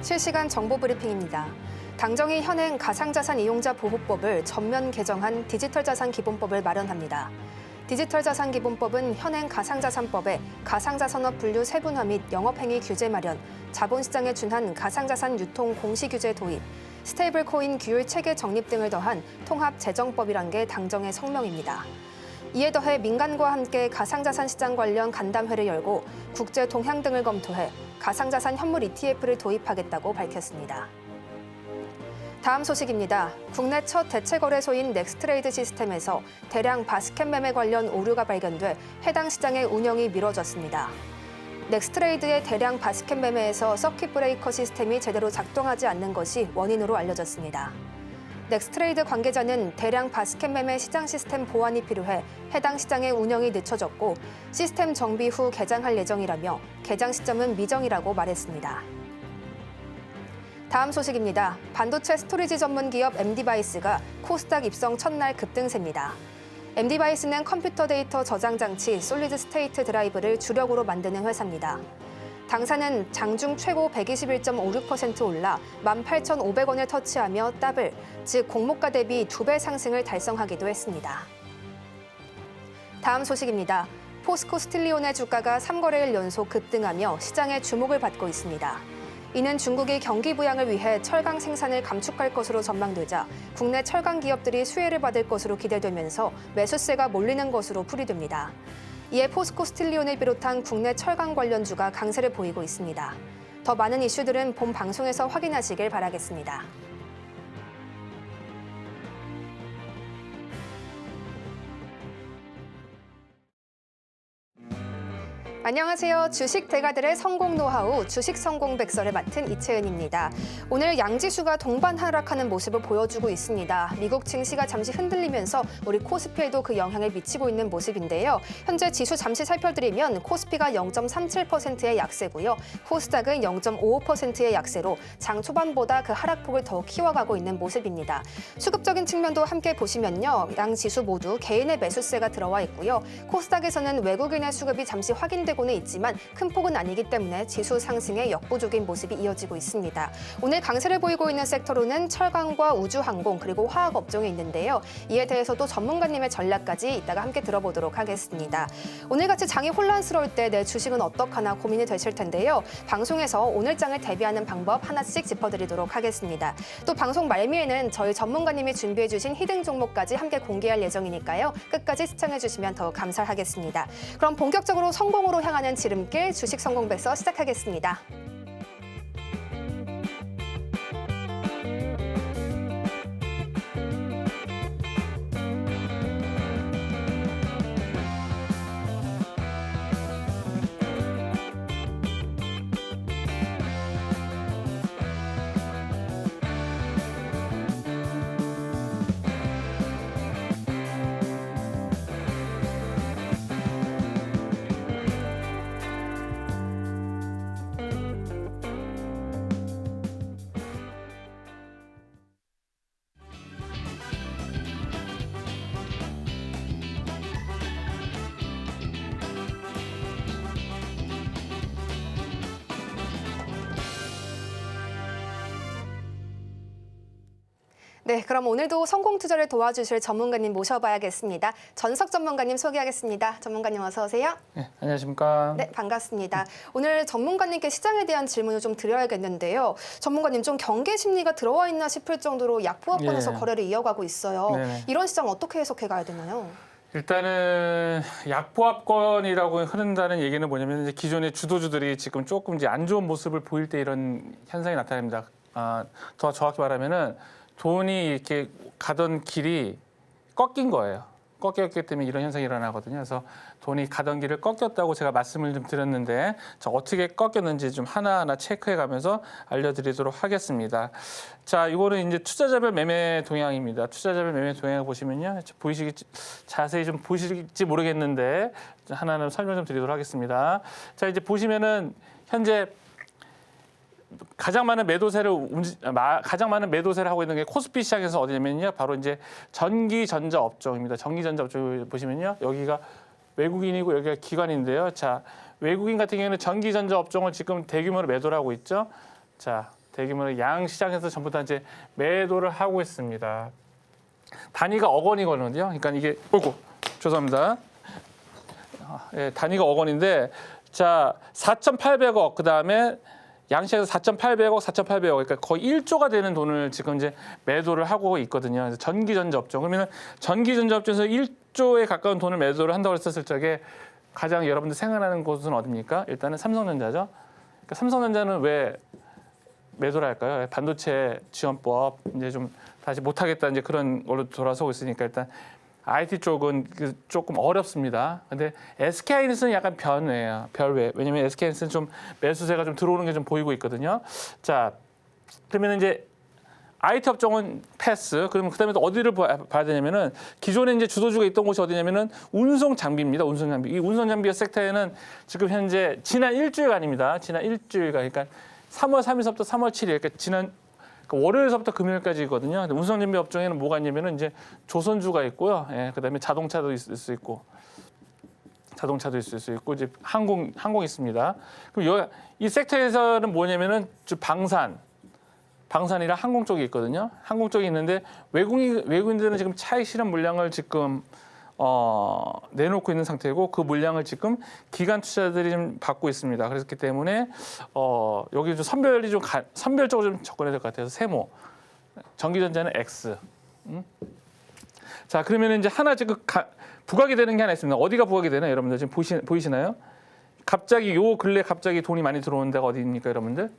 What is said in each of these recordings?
실시간 정보 브리핑입니다. 당정이 현행 가상자산 이용자 보호법을 전면 개정한 디지털자산기본법을 마련합니다. 디지털자산기본법은 현행 가상자산법에 가상자산업 분류 세분화 및 영업행위 규제 마련, 자본시장에 준한 가상자산 유통 공시 규제 도입, 스테이블코인 규율 체계 정립 등을 더한 통합재정법이란 게 당정의 성명입니다. 이에 더해 민간과 함께 가상자산 시장 관련 간담회를 열고 국제 동향 등을 검토해 가상자산 현물 ETF를 도입하겠다고 밝혔습니다. 다음 소식입니다. 국내 첫 대체거래소인 넥스트레이드 시스템에서 대량 바스켓 매매 관련 오류가 발견돼 해당 시장의 운영이 미뤄졌습니다. 넥스트레이드의 대량 바스켓 매매에서 서킷 브레이커 시스템이 제대로 작동하지 않는 것이 원인으로 알려졌습니다. 넥스트레이드 관계자는 대량 바스켓 매매 시장 시스템 보완이 필요해 해당 시장의 운영이 늦춰졌고 시스템 정비 후 개장할 예정이라며 개장 시점은 미정이라고 말했습니다. 다음 소식입니다. 반도체 스토리지 전문 기업 MD바이스가 코스닥 입성 첫날 급등세입니다. MD바이스는 컴퓨터 데이터 저장 장치 솔리드 스테이트 드라이브를 주력으로 만드는 회사입니다. 당사는 장중 최고 121.56% 올라 18,500원을 터치하며 더블, 즉 공모가 대비 2배 상승을 달성하기도 했습니다. 다음 소식입니다. 포스코 스틸리온의 주가가 3거래일 연속 급등하며 시장의 주목을 받고 있습니다. 이는 중국이 경기 부양을 위해 철강 생산을 감축할 것으로 전망되자 국내 철강 기업들이 수혜를 받을 것으로 기대되면서 매수세가 몰리는 것으로 풀이됩니다. 이에 포스코 스틸리온을 비롯한 국내 철강 관련주가 강세를 보이고 있습니다. 더 많은 이슈들은 본 방송에서 확인하시길 바라겠습니다. 안녕하세요. 주식 대가들의 성공 노하우, 주식 성공 백서를 맡은 이채은입니다. 오늘 양지수가 동반 하락하는 모습을 보여주고 있습니다. 미국 증시가 잠시 흔들리면서 우리 코스피에도 그 영향을 미치고 있는 모습인데요. 현재 지수 잠시 살펴드리면 코스피가 0.37%의 약세고요. 코스닥은 0.55%의 약세로 장 초반보다 그 하락폭을 더 키워가고 있는 모습입니다. 수급적인 측면도 함께 보시면요. 양 지수 모두 개인의 매수세가 들어와 있고요. 코스닥에서는 외국인의 수급이 잠시 확인되고 는 있지만 큰 폭은 아니기 때문에 지수 상승에 역부족인 모습이 이어지고 있습니다. 오늘 강세를 보이고 있는 섹터로는 철강과 우주항공 그리고 화학업종이 있는데요. 이에 대해서도 전문가님의 전략까지 이따가 함께 들어보도록 하겠습니다. 오늘같이 장이 혼란스러울 때 내 주식은 어떡하나 고민이 되실 텐데요. 방송에서 오늘 장을 대비하는 방법 하나씩 짚어드리도록 하겠습니다. 또 방송 말미에는 저희 전문가님이 준비해주신 히든 종목까지 함께 공개할 예정이니까요. 끝까지 시청해주시면 더욱 감사하겠습니다. 그럼 본격적으로 성공으로 향하는 지름길 주식 성공 백서 시작하겠습니다. 네, 그럼 오늘도 성공 투자를 도와주실 전문가님 모셔봐야겠습니다. 전석 전문가님 소개하겠습니다. 전문가님 어서 오세요. 네, 안녕하십니까. 네, 반갑습니다. 오늘 전문가님께 시장에 대한 질문을 좀 드려야겠는데요. 전문가님 좀 경계 심리가 들어와 있나 싶을 정도로 약보합권에서 거래를 이어가고 있어요. 네네. 이런 시장 어떻게 해석해 가야 되나요? 일단은 약보합권이라고 흐른다는 얘기는 뭐냐면 이제 기존의 주도주들이 지금 조금 이제 안 좋은 모습을 보일 때 이런 현상이 나타납니다. 더 정확히 말하면은 돈이 이렇게 가던 길이 꺾인 거예요. 꺾였기 때문에 이런 현상이 일어나거든요. 그래서 돈이 가던 길을 꺾였다고 제가 말씀을 좀 드렸는데 어떻게 꺾였는지 좀 하나하나 체크해 가면서 알려드리도록 하겠습니다. 자, 이거는 이제 투자자별 매매 동향입니다. 투자자별 매매 동향을 보시면요. 자세히 좀 보이실지 모르겠는데 하나하나 설명 좀 드리도록 하겠습니다. 자, 이제 보시면은 현재 가장 많은 매도세를 하고 있는 게 코스피 시장에서 어디냐면요. 바로 이제 전기전자 업종입니다. 전기전자 업종을 보시면요. 여기가 외국인이고 여기가 기관인데요. 자, 외국인 같은 경우에는 전기전자 업종을 지금 대규모로 매도를 하고 있죠. 자, 대규모로 양 시장에서 전부 다 이제 매도를 하고 있습니다. 단위가 억 원이거든요. 그러니까 이게 죄송합니다. 예, 단위가 억 원인데 자 4,800억 그다음에 양시장에서 4,800억, 4,800억 그러니까 거의 1조가 되는 돈을 지금 이제 매도를 하고 있거든요. 그래서 전기전자 업종 그러면 전기전자 업종에서 1조에 가까운 돈을 매도를 한다고 했었을 적에 가장 여러분들 생각나는 곳은 어디입니까? 일단은 삼성전자죠. 그러니까 삼성전자는 왜 매도를 할까요? 반도체 지원법 이제 좀 다시 못하겠다 이제 그런 걸로 돌아서고 있으니까 일단 IT 쪽은 조금 어렵습니다. 근데 SK하이닉스는 약간 별외. 왜냐면 SK하이닉스는 좀 매수세가 좀 들어오는 게 좀 보이고 있거든요. 자, 그러면 이제 IT 업종은 패스. 그러면 그다음에 또 어디를 봐야 되냐면은 기존에 이제 주도주가 있던 곳이 어디냐면은 운송 장비입니다. 운송 장비. 이 운송 장비 섹터에는 지금 현재 지난 일주일간입니다. 지난 일주일간 그러니까 3월 3일서부터 3월 7일 그러니까 지난 월요일서부터 금요일까지거든요. 근데 운송장비 업종에는 뭐가 있냐면은 이제 조선주가 있고요. 예, 그다음에 자동차도 있을 수 있고, 이제 항공 있습니다. 그럼 이 섹터에서는 뭐냐면은 방산이랑 항공 쪽이 있거든요. 항공 쪽이 있는데 외국인들은 지금 차익 실현 물량을 지금 내놓고 있는 상태고 그 물량을 지금 기관 투자들이 좀 받고 있습니다. 그렇기 때문에 여기 좀 선별적으로 좀 접근해야 될 것 같아서 세모, 전기전자는 X. 자 그러면 이제 하나 지금 부각이 되는 게 하나 있습니다. 어디가 부각이 되나요, 여러분들 지금 보이시나요? 갑자기 근래 갑자기 돈이 많이 들어오는 데가 어디입니까, 여러분들?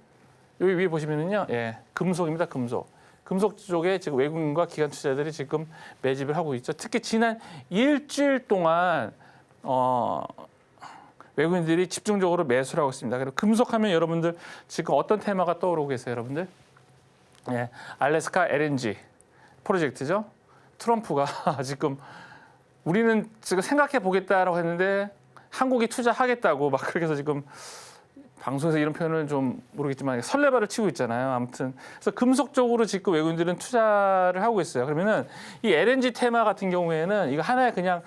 여기 위에 보시면은요, 예, 금속입니다, 금속. 금속 쪽에 지금 외국인과 기관 투자들이 지금 매집을 하고 있죠. 특히 지난 일주일 동안 외국인들이 집중적으로 매수를 하고 있습니다. 그리고 금속하면 여러분들 지금 어떤 테마가 떠오르고 계세요, 여러분들? 예, 알래스카 LNG 프로젝트죠. 트럼프가 지금 우리는 지금 생각해 보겠다라고 했는데 한국이 투자하겠다고 막 그렇게 해서 지금 방송에서 이런 표현을 좀 모르겠지만 설레발을 치고 있잖아요. 아무튼 그래서 금속 쪽으로 지금 외국인들은 투자를 하고 있어요. 그러면은 이 LNG 테마 같은 경우에는 이거 하나의 그냥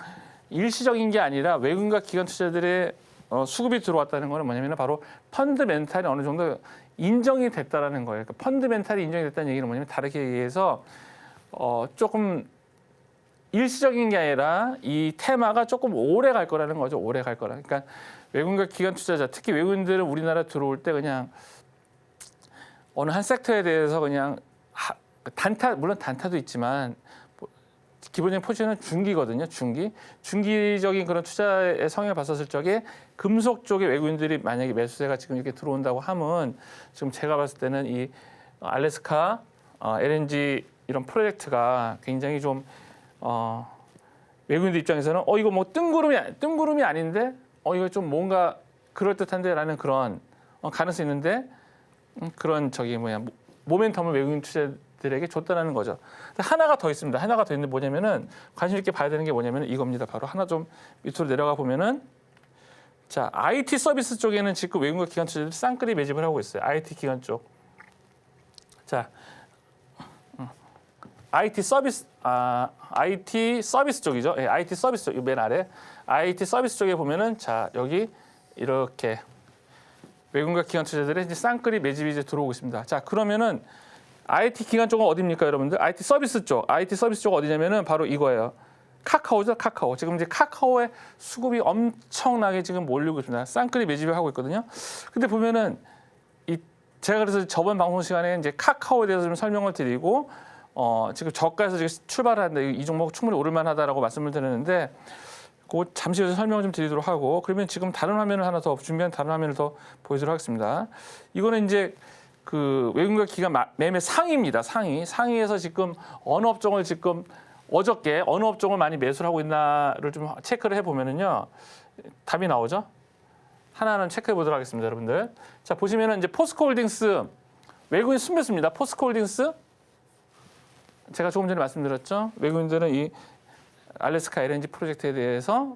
일시적인 게 아니라 외국인과 기관 투자들의 수급이 들어왔다는 거는 뭐냐면 바로 펀드멘탈이 어느 정도 인정이 됐다라는 거예요. 그러니까 펀드멘탈이 인정이 됐다는 얘기는 뭐냐면 다르게 얘기해서 조금 일시적인 게 아니라 이 테마가 조금 오래 갈 거라는 거죠. 오래 갈 거라. 그러니까 외국인과 기관 투자자, 특히 외국인들은 우리나라 들어올 때 그냥 어느 한 섹터에 대해서 그냥 물론 단타도 있지만 기본적인 포지션은 중기거든요. 중기적인 그런 투자의 성향을 봤었을 적에 금속 쪽에 외국인들이 만약에 매수세가 지금 이렇게 들어온다고 하면 지금 제가 봤을 때는 이 알래스카 LNG 이런 프로젝트가 굉장히 좀 외국인들 입장에서는 이거 뭐 뜬구름이 아닌데 이거 좀 뭔가 그럴듯한데라는 그런 가능성이 있는데 그런 모멘텀을 외국인 투자들에게 줬다라는 거죠. 하나가 더 있습니다. 하나가 더 있는데 뭐냐면은 관심 있게 봐야 되는 게 뭐냐면 이겁니다. 바로 하나 좀 밑으로 내려가 보면은 자 IT 서비스 쪽에는 지금 외국인 기관 투자들이 쌍끌이 매집을 하고 있어요. IT 기관 쪽. 자 IT 서비스 쪽이죠. 예, IT 서비스 쪽 맨 아래 IT 서비스 쪽에 보면은 자 여기 이렇게 외국인과 기관 투자들의 이제 쌍끌이 매집이 이제 들어오고 있습니다. 자 그러면은 IT 기관 쪽은 어디입니까, 여러분들? IT 서비스 쪽 어디냐면은 바로 이거예요. 카카오죠, 카카오. 지금 이제 카카오의 수급이 엄청나게 지금 몰리고 있습니다. 쌍끌이 매집을 하고 있거든요. 근데 보면은 제가 그래서 저번 방송 시간에 이제 카카오에 대해서 좀 설명을 드리고. 지금 저가에서 지금 출발을 하는데 이 종목 충분히 오를만하다라고 말씀을 드렸는데 그 잠시 후에 설명을 좀 드리도록 하고 그러면 지금 다른 화면을 하나 더 준비한 다른 화면을 더 보여드리도록 하겠습니다. 이거는 이제 그 외국인과 기관 매매 상위입니다. 상위에서 지금 어느 업종을 지금 어저께 어느 업종을 많이 매수를 하고 있나를 좀 체크를 해보면은요 답이 나오죠. 하나하나 체크해 보도록 하겠습니다, 여러분들. 자 보시면은 이제 포스코홀딩스 외국인 순매수입니다. 포스코홀딩스 제가 조금 전에 말씀드렸죠. 외국인들은 이 알래스카 LNG 프로젝트에 대해서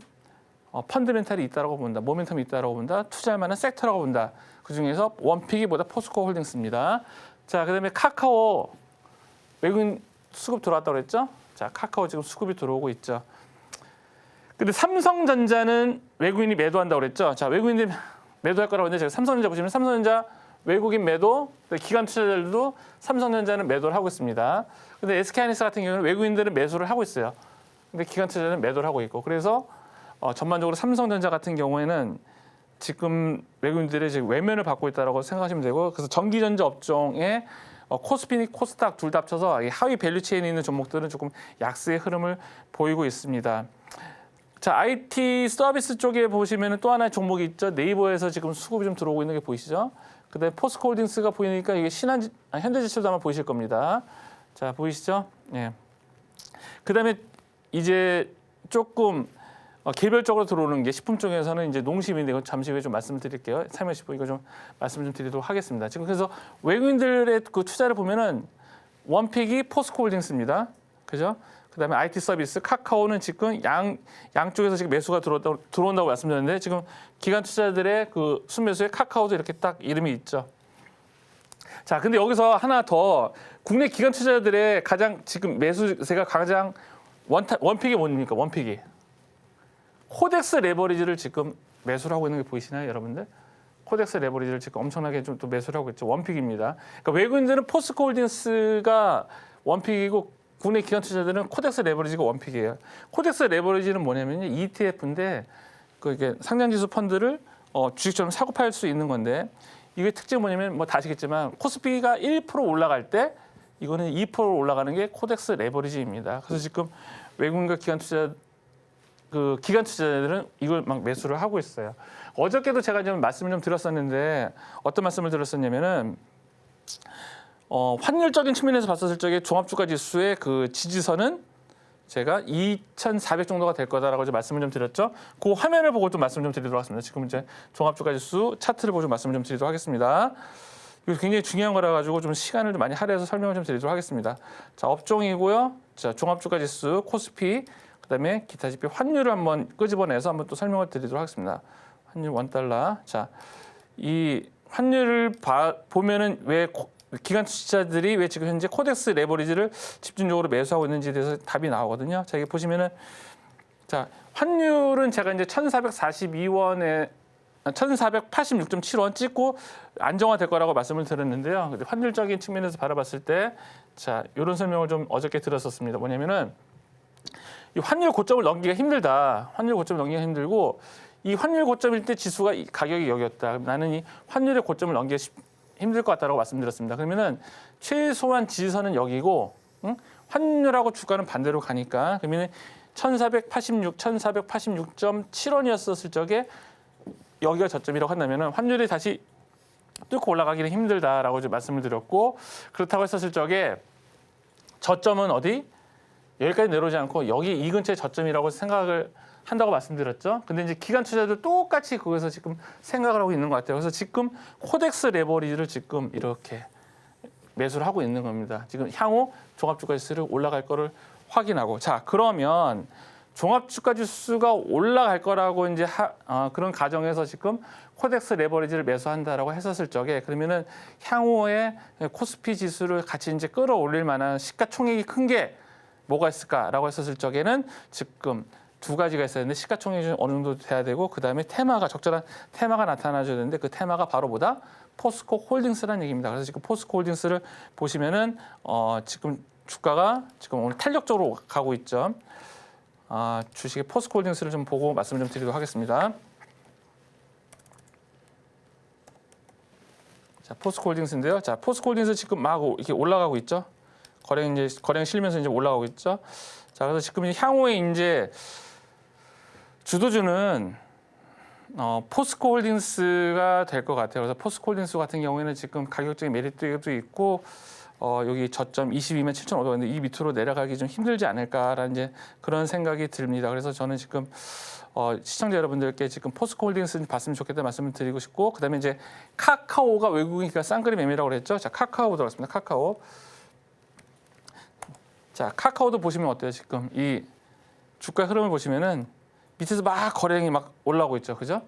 펀드멘탈이 있다라고 본다, 모멘텀이 있다라고 본다, 투자할 만한 섹터라고 본다. 그 중에서 원픽이 보다 포스코홀딩스입니다. 자, 그다음에 카카오 외국인 수급 들어왔다고 그랬죠. 자, 카카오 지금 수급이 들어오고 있죠. 근데 삼성전자는 외국인이 매도한다고 그랬죠. 자, 외국인들이 매도할 거라고 했는데 제가 삼성전자 보시면 삼성전자 외국인 매도, 기관 투자자들도 삼성전자는 매도를 하고 있습니다. 근데 SK하이닉스 같은 경우는 외국인들은 매수를 하고 있어요. 근데 기관 투자자는 매도를 하고 있고, 그래서 전반적으로 삼성전자 같은 경우에는 지금 외국인들의 지금 외면을 받고 있다고 생각하시면 되고, 그래서 전기전자 업종에 코스피, 코스닥 둘 다 합쳐서 이 하위 밸류체인에 있는 종목들은 조금 약세의 흐름을 보이고 있습니다. 자, IT 서비스 쪽에 보시면 또 하나의 종목이 있죠. 네이버에서 지금 수급이 좀 들어오고 있는 게 보이시죠? 그다음에 포스코홀딩스가 보이니까 이게 현대제철도 아마 보이실 겁니다. 자, 보이시죠? 예. 그다음에 이제 조금 개별적으로 들어오는 게 식품 쪽에서는 이제 농심인데 이거 잠시 후에 좀 말씀드릴게요. 3.15 이거 좀 말씀 좀 드리도록 하겠습니다. 지금 그래서 외국인들의 그 투자를 보면은 원픽이 포스코홀딩스입니다. 그죠? 그다음에 IT 서비스, 카카오는 지금 양쪽에서 지금 매수가 들어온다고 말씀드렸는데 지금 기관 투자들의 그 순매수에 카카오도 이렇게 딱 이름이 있죠. 자, 근데 여기서 하나 더 국내 기관 투자들의 가장 지금 매수세가 가장 원픽이 뭡니까? 원픽이 코덱스 레버리지를 지금 매수를 하고 있는 게 보이시나요, 여러분들? 코덱스 레버리지를 지금 엄청나게 좀 또 매수를 하고 있죠. 원픽입니다. 그러니까 외국인들은 포스코홀딩스가 원픽이고 국내 기관 투자들은 코덱스 레버리지가 원픽이에요. 코덱스 레버리지는 뭐냐면요, ETF인데 이게 상장지수 펀드를 주식처럼 사고 팔 수 있는 건데 이게 특징이 뭐냐면 뭐 다 아시겠지만 코스피가 1% 올라갈 때 이거는 2% 올라가는 게 코덱스 레버리지입니다. 그래서 지금 외국인과 기관 투자자들은 이걸 막 매수를 하고 있어요. 어저께도 제가 좀 말씀을 좀 드렸었는데 어떤 말씀을 드렸었냐면은 환율적인 측면에서 봤었을 적에 종합주가 지수의 그 지지선은 제가 2,400 정도가 될 거다라고 말씀을 좀 드렸죠. 그 화면을 보고 좀 말씀을 좀 드리도록 하겠습니다. 지금 이제 종합주가 지수 차트를 보고 좀 말씀을 좀 드리도록 하겠습니다. 이거 굉장히 중요한 거라 가지고 좀 시간을 좀 많이 할애해서 설명을 좀 드리도록 하겠습니다. 자, 업종이고요. 자, 종합주가 지수, 코스피, 그다음에 기타 지표 환율을 한번 끄집어내서 한번 또 설명을 드리도록 하겠습니다. 환율 원달러. 자, 이 환율을 보면은 왜 기관 투자자들이 왜 지금 현재 코덱스 레버리지를 집중적으로 매수하고 있는지에 대해서 답이 나오거든요. 자, 여기 보시면은 자, 환율은 제가 이제 1,442원에 1,486.7원 찍고 안정화될 거라고 말씀을 드렸는데요. 근데 환율적인 측면에서 바라봤을 때 자, 이런 설명을 좀 어저께 드렸었습니다. 뭐냐면은 이 환율 고점을 넘기기가 힘들다. 환율 고점을 넘기기가 힘들고 이 환율 고점일 때 지수가 이 가격이 여기였다. 나는 이 환율의 고점을 넘기기 힘들 것 같다라고 말씀드렸습니다. 그러면은 최소한 지지선은 여기고 환율하고 주가는 반대로 가니까 그러면은 1,486.7원이었을 적에 여기가 저점이라고 한다면은 환율이 다시 뚫고 올라가기는 힘들다라고 이제 말씀을 드렸고 그렇다고 했었을 적에 저점은 어디? 여기까지 내려오지 않고 여기 이 근처에 저점이라고 생각을 한다고 말씀드렸죠. 근데 이제 기관 투자자들 똑같이 거기서 지금 생각을 하고 있는 것 같아요. 그래서 지금 코덱스 레버리지를 지금 이렇게 매수를 하고 있는 겁니다. 지금 향후 종합주가지수를 올라갈 거를 확인하고 자 그러면 종합주가지수가 올라갈 거라고 이제 그런 가정에서 지금 코덱스 레버리지를 매수한다라고 했었을 적에 그러면은 향후에 코스피 지수를 같이 이제 끌어올릴 만한 시가총액이 큰 게 뭐가 있을까라고 했었을 적에는 지금 두 가지가 있어야 되는데 시가총액이 좀 어느 정도 돼야 되고 그다음에 테마가 적절한 테마가 나타나줘야 되는데 그 테마가 바로 뭐다? 포스코 홀딩스라는 얘기입니다. 그래서 지금 포스코 홀딩스를 보시면은 지금 주가가 지금 오늘 탄력적으로 가고 있죠. 주식의 포스코 홀딩스를 좀 보고 말씀을 좀 드리도록 하겠습니다. 자, 포스코 홀딩스인데요. 자, 포스코 홀딩스 지금 막 이렇게 올라가고 있죠. 거래량 실리면서 이제 올라가고 있죠. 자, 그래서 지금 향후에 이제 주도주는 포스코 홀딩스가 될 것 같아요. 그래서 포스코 홀딩스 같은 경우에는 지금 가격적인 메리트도 있고 여기 저점 22만 7,500원인데 이 밑으로 내려가기 좀 힘들지 않을까라는 이제 그런 생각이 듭니다. 그래서 저는 지금 시청자 여러분들께 지금 포스코 홀딩스 봤으면 좋겠다 말씀을 드리고 싶고 그다음에 이제 카카오가 외국인이니까 쌍그리 매매라고 그랬죠. 자, 카카오 보도록 하겠습니다. 카카오. 자, 카카오도 보시면 어때요? 지금 이 주가 흐름을 보시면은 밑에서 막 거래량이 막 올라오고 있죠. 그죠?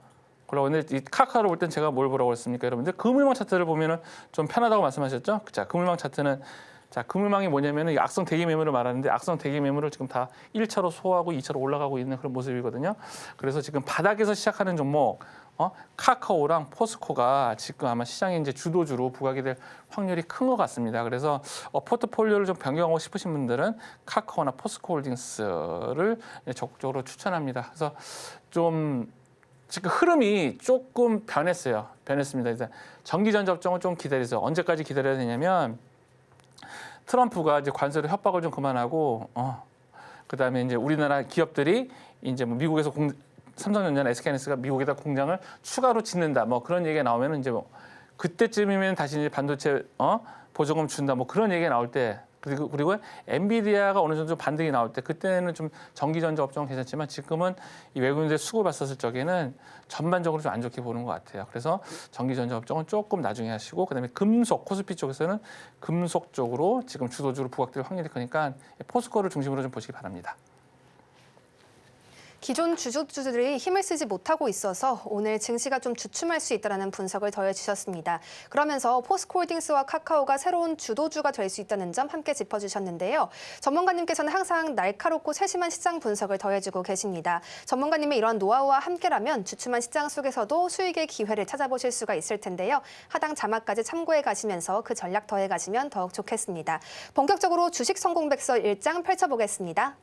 올라오는데 이 카카오를 볼 땐 제가 뭘 보라고 했습니까? 여러분들 그물망 차트를 보면은 좀 편하다고 말씀하셨죠? 자, 그물망 차트는 자, 그물망이 뭐냐면은 이 악성 대기 매물을 말하는데 악성 대기 매물을 지금 다 1차로 소화하고 2차로 올라가고 있는 그런 모습이거든요. 그래서 지금 바닥에서 시작하는 종목 카카오랑 포스코가 지금 아마 시장의 이제 주도주로 부각이 될 확률이 큰 것 같습니다. 그래서 포트폴리오를 좀 변경하고 싶으신 분들은 카카오나 포스코홀딩스를 적극적으로 추천합니다. 그래서 좀 지금 흐름이 조금 변했습니다. 일단 전기전 접종을 좀 기다리세요. 언제까지 기다려야 되냐면 트럼프가 이제 관세로 협박을 좀 그만하고 그다음에 이제 우리나라 기업들이 이제 뭐 미국에서 삼성전자나 SK하이닉스가 미국에다 공장을 추가로 짓는다. 뭐 그런 얘기가 나오면 이제 뭐 그때쯤이면 다시 이제 반도체 보조금 준다. 뭐 그런 얘기가 나올 때 그리고 엔비디아가 어느 정도 반등이 나올 때 그때는 좀 전기전자 업종은 괜찮지만 지금은 이 외국인들 수급을 봤었을 적에는 전반적으로 좀 안 좋게 보는 것 같아요. 그래서 전기전자 업종은 조금 나중에 하시고 그다음에 금속 코스피 쪽에서는 금속 쪽으로 지금 주도주로 부각될 확률이 크니까 포스코를 중심으로 좀 보시기 바랍니다. 기존 주주들이 힘을 쓰지 못하고 있어서 오늘 증시가 좀 주춤할 수 있다는 분석을 더해주셨습니다. 그러면서 포스코홀딩스와 카카오가 새로운 주도주가 될 수 있다는 점 함께 짚어주셨는데요. 전문가님께서는 항상 날카롭고 세심한 시장 분석을 더해주고 계십니다. 전문가님의 이런 노하우와 함께라면 주춤한 시장 속에서도 수익의 기회를 찾아보실 수가 있을 텐데요. 하당 자막까지 참고해 가시면서 그 전략 더해 가시면 더욱 좋겠습니다. 본격적으로 주식 성공백서 1장 펼쳐보겠습니다.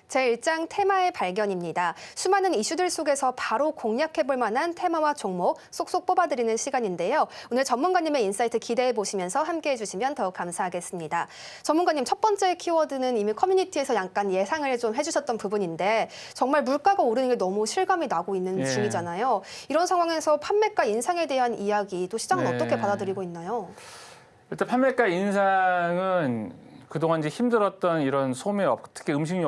제1장 테마의 발견입니다. 수많은 이슈들 속에서 바로 공략해볼 만한 테마와 종목 쏙쏙 뽑아드리는 시간인데요. 오늘 전문가님의 인사이트 기대해 보시면서 함께해 주시면 더욱 감사하겠습니다. 전문가님, 첫 번째 키워드는 이미 커뮤니티에서 약간 예상을 좀 해주셨던 부분인데 정말 물가가 오르는 게 너무 실감이 나고 있는 중이잖아요. 이런 상황에서 판매가 인상에 대한 이야기 또 시장은 어떻게 받아들이고 있나요? 일단 판매가 인상은 그동안 이제 힘들었던 이런 소매업, 특히 음식료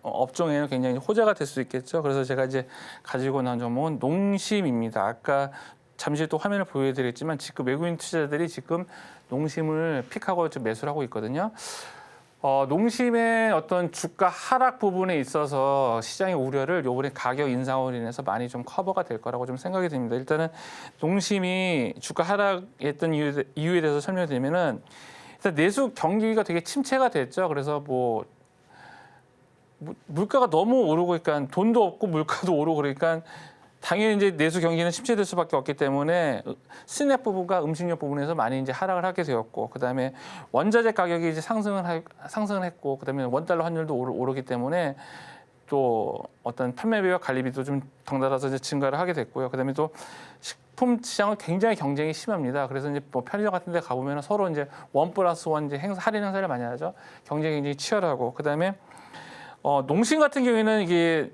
업종에는 굉장히 호재가 될 수 있겠죠. 그래서 제가 이제 가지고 나온 종목은 농심입니다. 아까 잠시 또 화면을 보여드렸지만 지금 외국인 투자자들이 지금 농심을 픽하고 좀 매수를 하고 있거든요. 농심의 어떤 주가 하락 부분에 있어서 시장의 우려를 요번에 가격 인상으로 인해서 많이 좀 커버가 될 거라고 좀 생각이 듭니다. 일단은 농심이 주가 하락했던 이유에 대해서 설명드리면은 일단 내수 경기가 되게 침체가 됐죠. 그래서 뭐 물가가 너무 오르고 그러니까 돈도 없고 물가도 오르고 그러니까 당연히 이제 내수 경기는 침체될 수밖에 없기 때문에 스낵 부분과 음식료 부분에서 많이 이제 하락을 하게 되었고 그다음에 원자재 가격이 이제 상승을 했고 그다음에 원달러 환율도 오르기 때문에 또 어떤 판매비와 관리비도 좀 덩달아서 이제 증가를 하게 됐고요. 그다음에 또 식품 시장은 굉장히 경쟁이 심합니다. 그래서 이제 뭐 편의점 같은 데 가보면 서로 이제 1+1 이제 할인 행사를 많이 하죠. 경쟁이 굉장히 치열하고 그다음에 농심 같은 경우에는 이게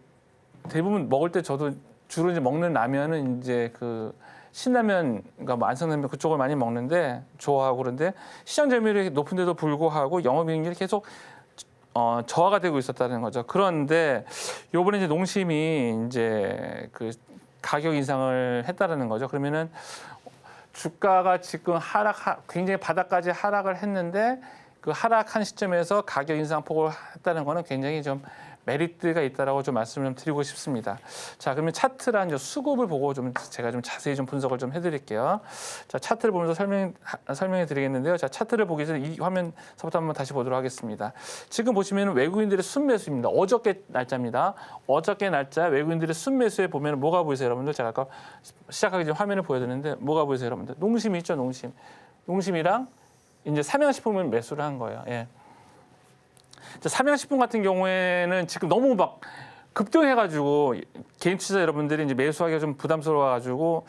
대부분 먹을 때 저도 주로 이제 먹는 라면은 이제 그 신라면, 그러니까 뭐 안성라면 그쪽을 많이 먹는데 좋아하고 그런데 시장 점유율이 높은데도 불구하고 영업이익률이 계속 저하가 되고 있었다는 거죠. 그런데 요번에 이제 농심이 이제 그 가격 인상을 했다라는 거죠. 그러면은 주가가 지금 굉장히 바닥까지 하락을 했는데 그 하락한 시점에서 가격 인상폭을 했다는 거는 굉장히 좀 메리트가 있다라고 좀 말씀을 좀 드리고 싶습니다. 자, 그러면 차트란 수급을 보고 좀 제가 좀 자세히 좀 분석을 좀 해드릴게요. 자, 차트를 보면서 설명해 드리겠는데요. 자, 차트를 보기 전에 이 화면서부터 한번 다시 보도록 하겠습니다. 지금 보시면 외국인들의 순매수입니다. 어저께 날짜입니다. 어저께 날짜 외국인들의 순매수에 보면 뭐가 보이세요, 여러분들? 제가 아까 시작하기 전에 화면을 보여드렸는데 뭐가 보이세요, 여러분들? 농심이 있죠, 농심. 농심이랑 이제 삼양식품을 매수를 한 거예요. 예. 삼양식품 같은 경우에는 지금 너무 막 급등해가지고 개인 투자 여러분들이 이제 매수하기가 좀 부담스러워가지고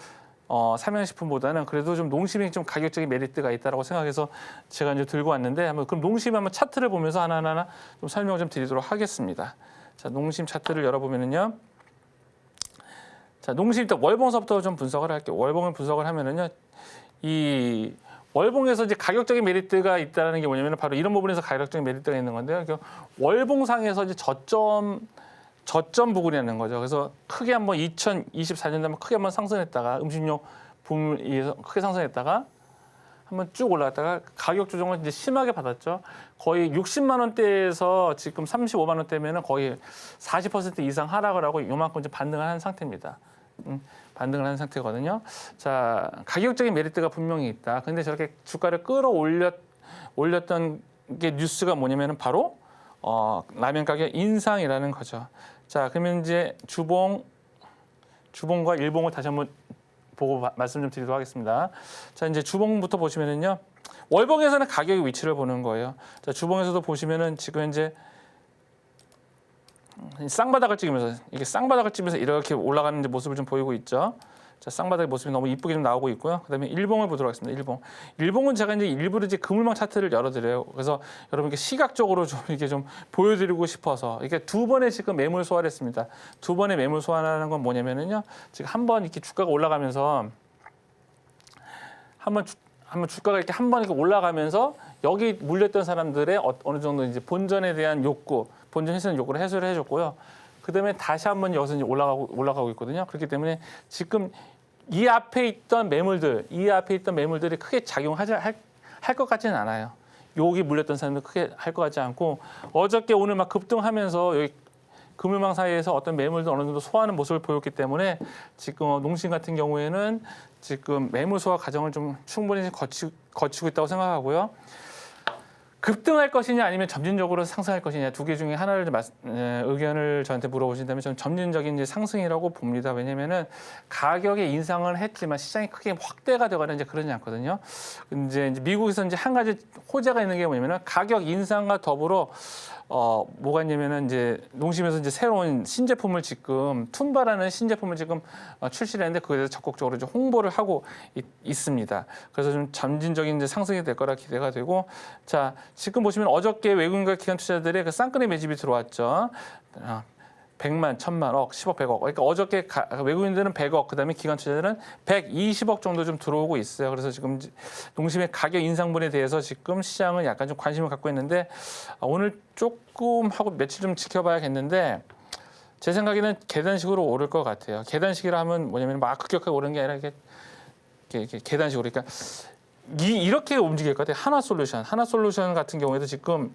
삼양식품보다는 그래도 좀 농심이 좀 가격적인 메리트가 있다라고 생각해서 제가 이제 들고 왔는데 그럼 농심 한번 차트를 보면서 하나하나 좀 설명을 좀 드리도록 하겠습니다. 자, 농심 차트를 열어보면은요. 자, 농심 일단 월봉서부터 좀 분석을 할게요. 월봉을 분석을 하면은요, 이 월봉에서 이제 가격적인 메리트가 있다는 게 뭐냐면 바로 이런 부분에서 가격적인 메리트가 있는 건데요. 월봉상에서 이제 저점 부분이라는 거죠. 그래서 크게 한번 2024년도에 한번 크게 한번 상승했다가 음식료 부분에 의해서 크게 상승했다가 한번 쭉 올라갔다가 가격 조정을 이제 심하게 받았죠. 거의 60만 원대에서 지금 35만 원대면은 거의 40% 이상 하락을 하고 요만큼 이제 반등을 한 상태입니다. 반등을 한 상태거든요. 자, 가격적인 메리트가 분명히 있다. 근데 저렇게 주가를 올렸던 게 뉴스가 뭐냐면은 바로 라면 가격 인상이라는 거죠. 자, 그러면 이제 주봉과 일봉을 다시 한번 보고 말씀 좀 드리도록 하겠습니다. 자, 이제 주봉부터 보시면은요. 월봉에서는 가격의 위치를 보는 거예요. 자, 주봉에서도 보시면은 지금 현재 쌍바닥을 찍으면서 이렇게 올라가는 모습을 좀 보이고 있죠. 자, 쌍바닥의 모습이 너무 이쁘게 좀 나오고 있고요. 그다음에 일봉을 보도록 하겠습니다. 일봉은 제가 이제 일부러 이제 그물망 차트를 열어드려요. 그래서 여러분께 시각적으로 좀 이렇게 좀 보여드리고 싶어서 이게 두 번의 지금 매물 소화를 했습니다. 두 번의 매물 소화라는 건 뭐냐면은요. 지금 한 번 이렇게 주가가 올라가면서 한번 주가가 이렇게 한 번 이렇게 올라가면서 여기 물렸던 사람들의 어느 정도 이제 본전에 대한 욕구, 본전 해소는 욕구를 해소를 해줬고요. 그다음에 다시 한번 여기서 이제 올라가고 있거든요. 그렇기 때문에 지금 이 앞에 있던 매물들이 크게 작용할 것 같지는 않아요. 여기 물렸던 사람들 크게 할 것 같지 않고 어저께 오늘 막 급등하면서 여기 그물망 사이에서 어떤 매물도 어느 정도 소화하는 모습을 보였기 때문에 지금 농심 같은 경우에는 지금 매물 소화 과정을 좀 충분히 거치고 있다고 생각하고요. 급등할 것이냐 아니면 점진적으로 상승할 것이냐 두 개 중에 하나를 의견을 저한테 물어보신다면 저는 점진적인 이제 상승이라고 봅니다. 왜냐면은 가격의 인상을 했지만 시장이 크게 확대가 되거나 이제 그러지 않거든요. 이제 미국에서 이제 한 가지 호재가 있는 게 뭐냐면은 가격 인상과 더불어 뭐가 있냐면은 이제 농심에서 이제 새로운 신제품을 지금 툰바라는 신제품을 지금 출시를 했는데 그에 대해서 적극적으로 이제 홍보를 하고 있습니다. 그래서 좀 점진적인 이제 상승이 될 거라 기대가 되고 자 지금 보시면 어저께 외국인과 기관 투자들의 그 쌍끌이 매집이 들어왔죠. 100만, 1000만, 억, 10억, 100억. 그러니까 어저께 외국인들은 100억, 그다음에 기관 투자들은 120억 정도 좀 들어오고 있어요. 그래서 지금 농심의 가격 인상분에 대해서 지금 시장은 약간 좀 관심을 갖고 있는데 오늘 조금 하고 며칠 좀 지켜봐야겠는데 제 생각에는 계단식으로 오를 것 같아요. 계단식이라 하면 뭐냐면 막 급격하게 오르는 게 아니라 이렇게 계단식으로. 그러니까 이렇게 움직일 것 같아요. 하나솔루션 같은 경우에도 지금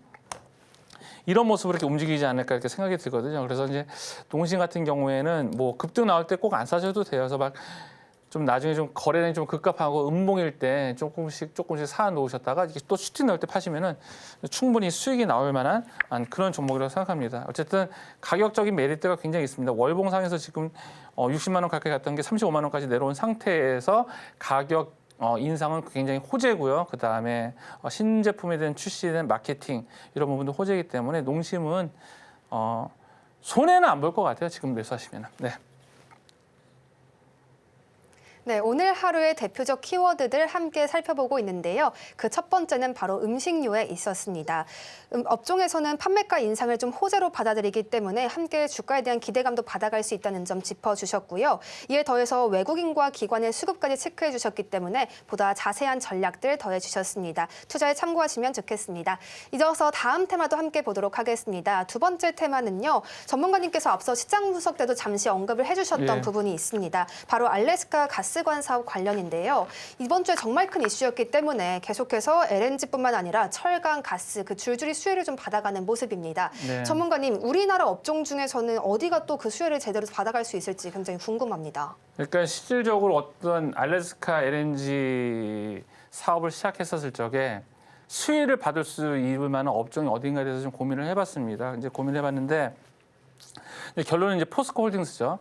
이런 모습으로 이렇게 움직이지 않을까 이렇게 생각이 들거든요. 그래서 이제 농심 같은 경우에는 뭐 급등 나올 때 꼭 안 사셔도 돼요. 그래서 막 좀 나중에 좀 거래량이 좀 급급하고 음봉일 때 조금씩 사 놓으셨다가 이게 또 슈팅 나올 때 파시면은 충분히 수익이 나올 만한 그런 종목이라고 생각합니다. 어쨌든 가격적인 메리트가 굉장히 있습니다. 월봉상에서 지금 60만 원 가까이 갔던 게 35만 원까지 내려온 상태에서 가격 인상은 굉장히 호재고요. 그 다음에 신제품에 대한 출시에 대한 마케팅 이런 부분도 호재이기 때문에 농심은 손해는 안 볼 것 같아요. 지금 매수하시면. 네. 네, 오늘 하루의 대표적 키워드들 함께 살펴보고 있는데요. 그 첫 번째는 바로 음식료에 있었습니다. 업종에서는 판매가 인상을 좀 호재로 받아들이기 때문에 함께 주가에 대한 기대감도 받아갈 수 있다는 점 짚어주셨고요. 이에 더해서 외국인과 기관의 수급까지 체크해 주셨기 때문에 보다 자세한 전략들 더해주셨습니다. 투자에 참고하시면 좋겠습니다. 이어서 다음 테마도 함께 보도록 하겠습니다. 두 번째 테마는요. 전문가님께서 앞서 시장 분석 때도 잠시 언급을 해주셨던 부분이 있습니다. 바로 알래스카 가스관 사업 관련인데요. 이번 주에 정말 큰 이슈였기 때문에 계속해서 LNG뿐만 아니라 철강, 가스 그 줄줄이 수혜를 좀 받아가는 모습입니다. 네. 전문가님, 우리나라 업종 중에서는 어디가 또 그 수혜를 제대로 받아갈 수 있을지 굉장히 궁금합니다. 그러니까 실질적으로 어떤 알래스카 LNG 사업을 시작했었을 적에 수혜를 받을 수 있을 만한 업종이 어딘가에 대해서 좀 고민을 해봤습니다. 이제 고민을 해봤는데 결론은 이제 포스코 홀딩스죠.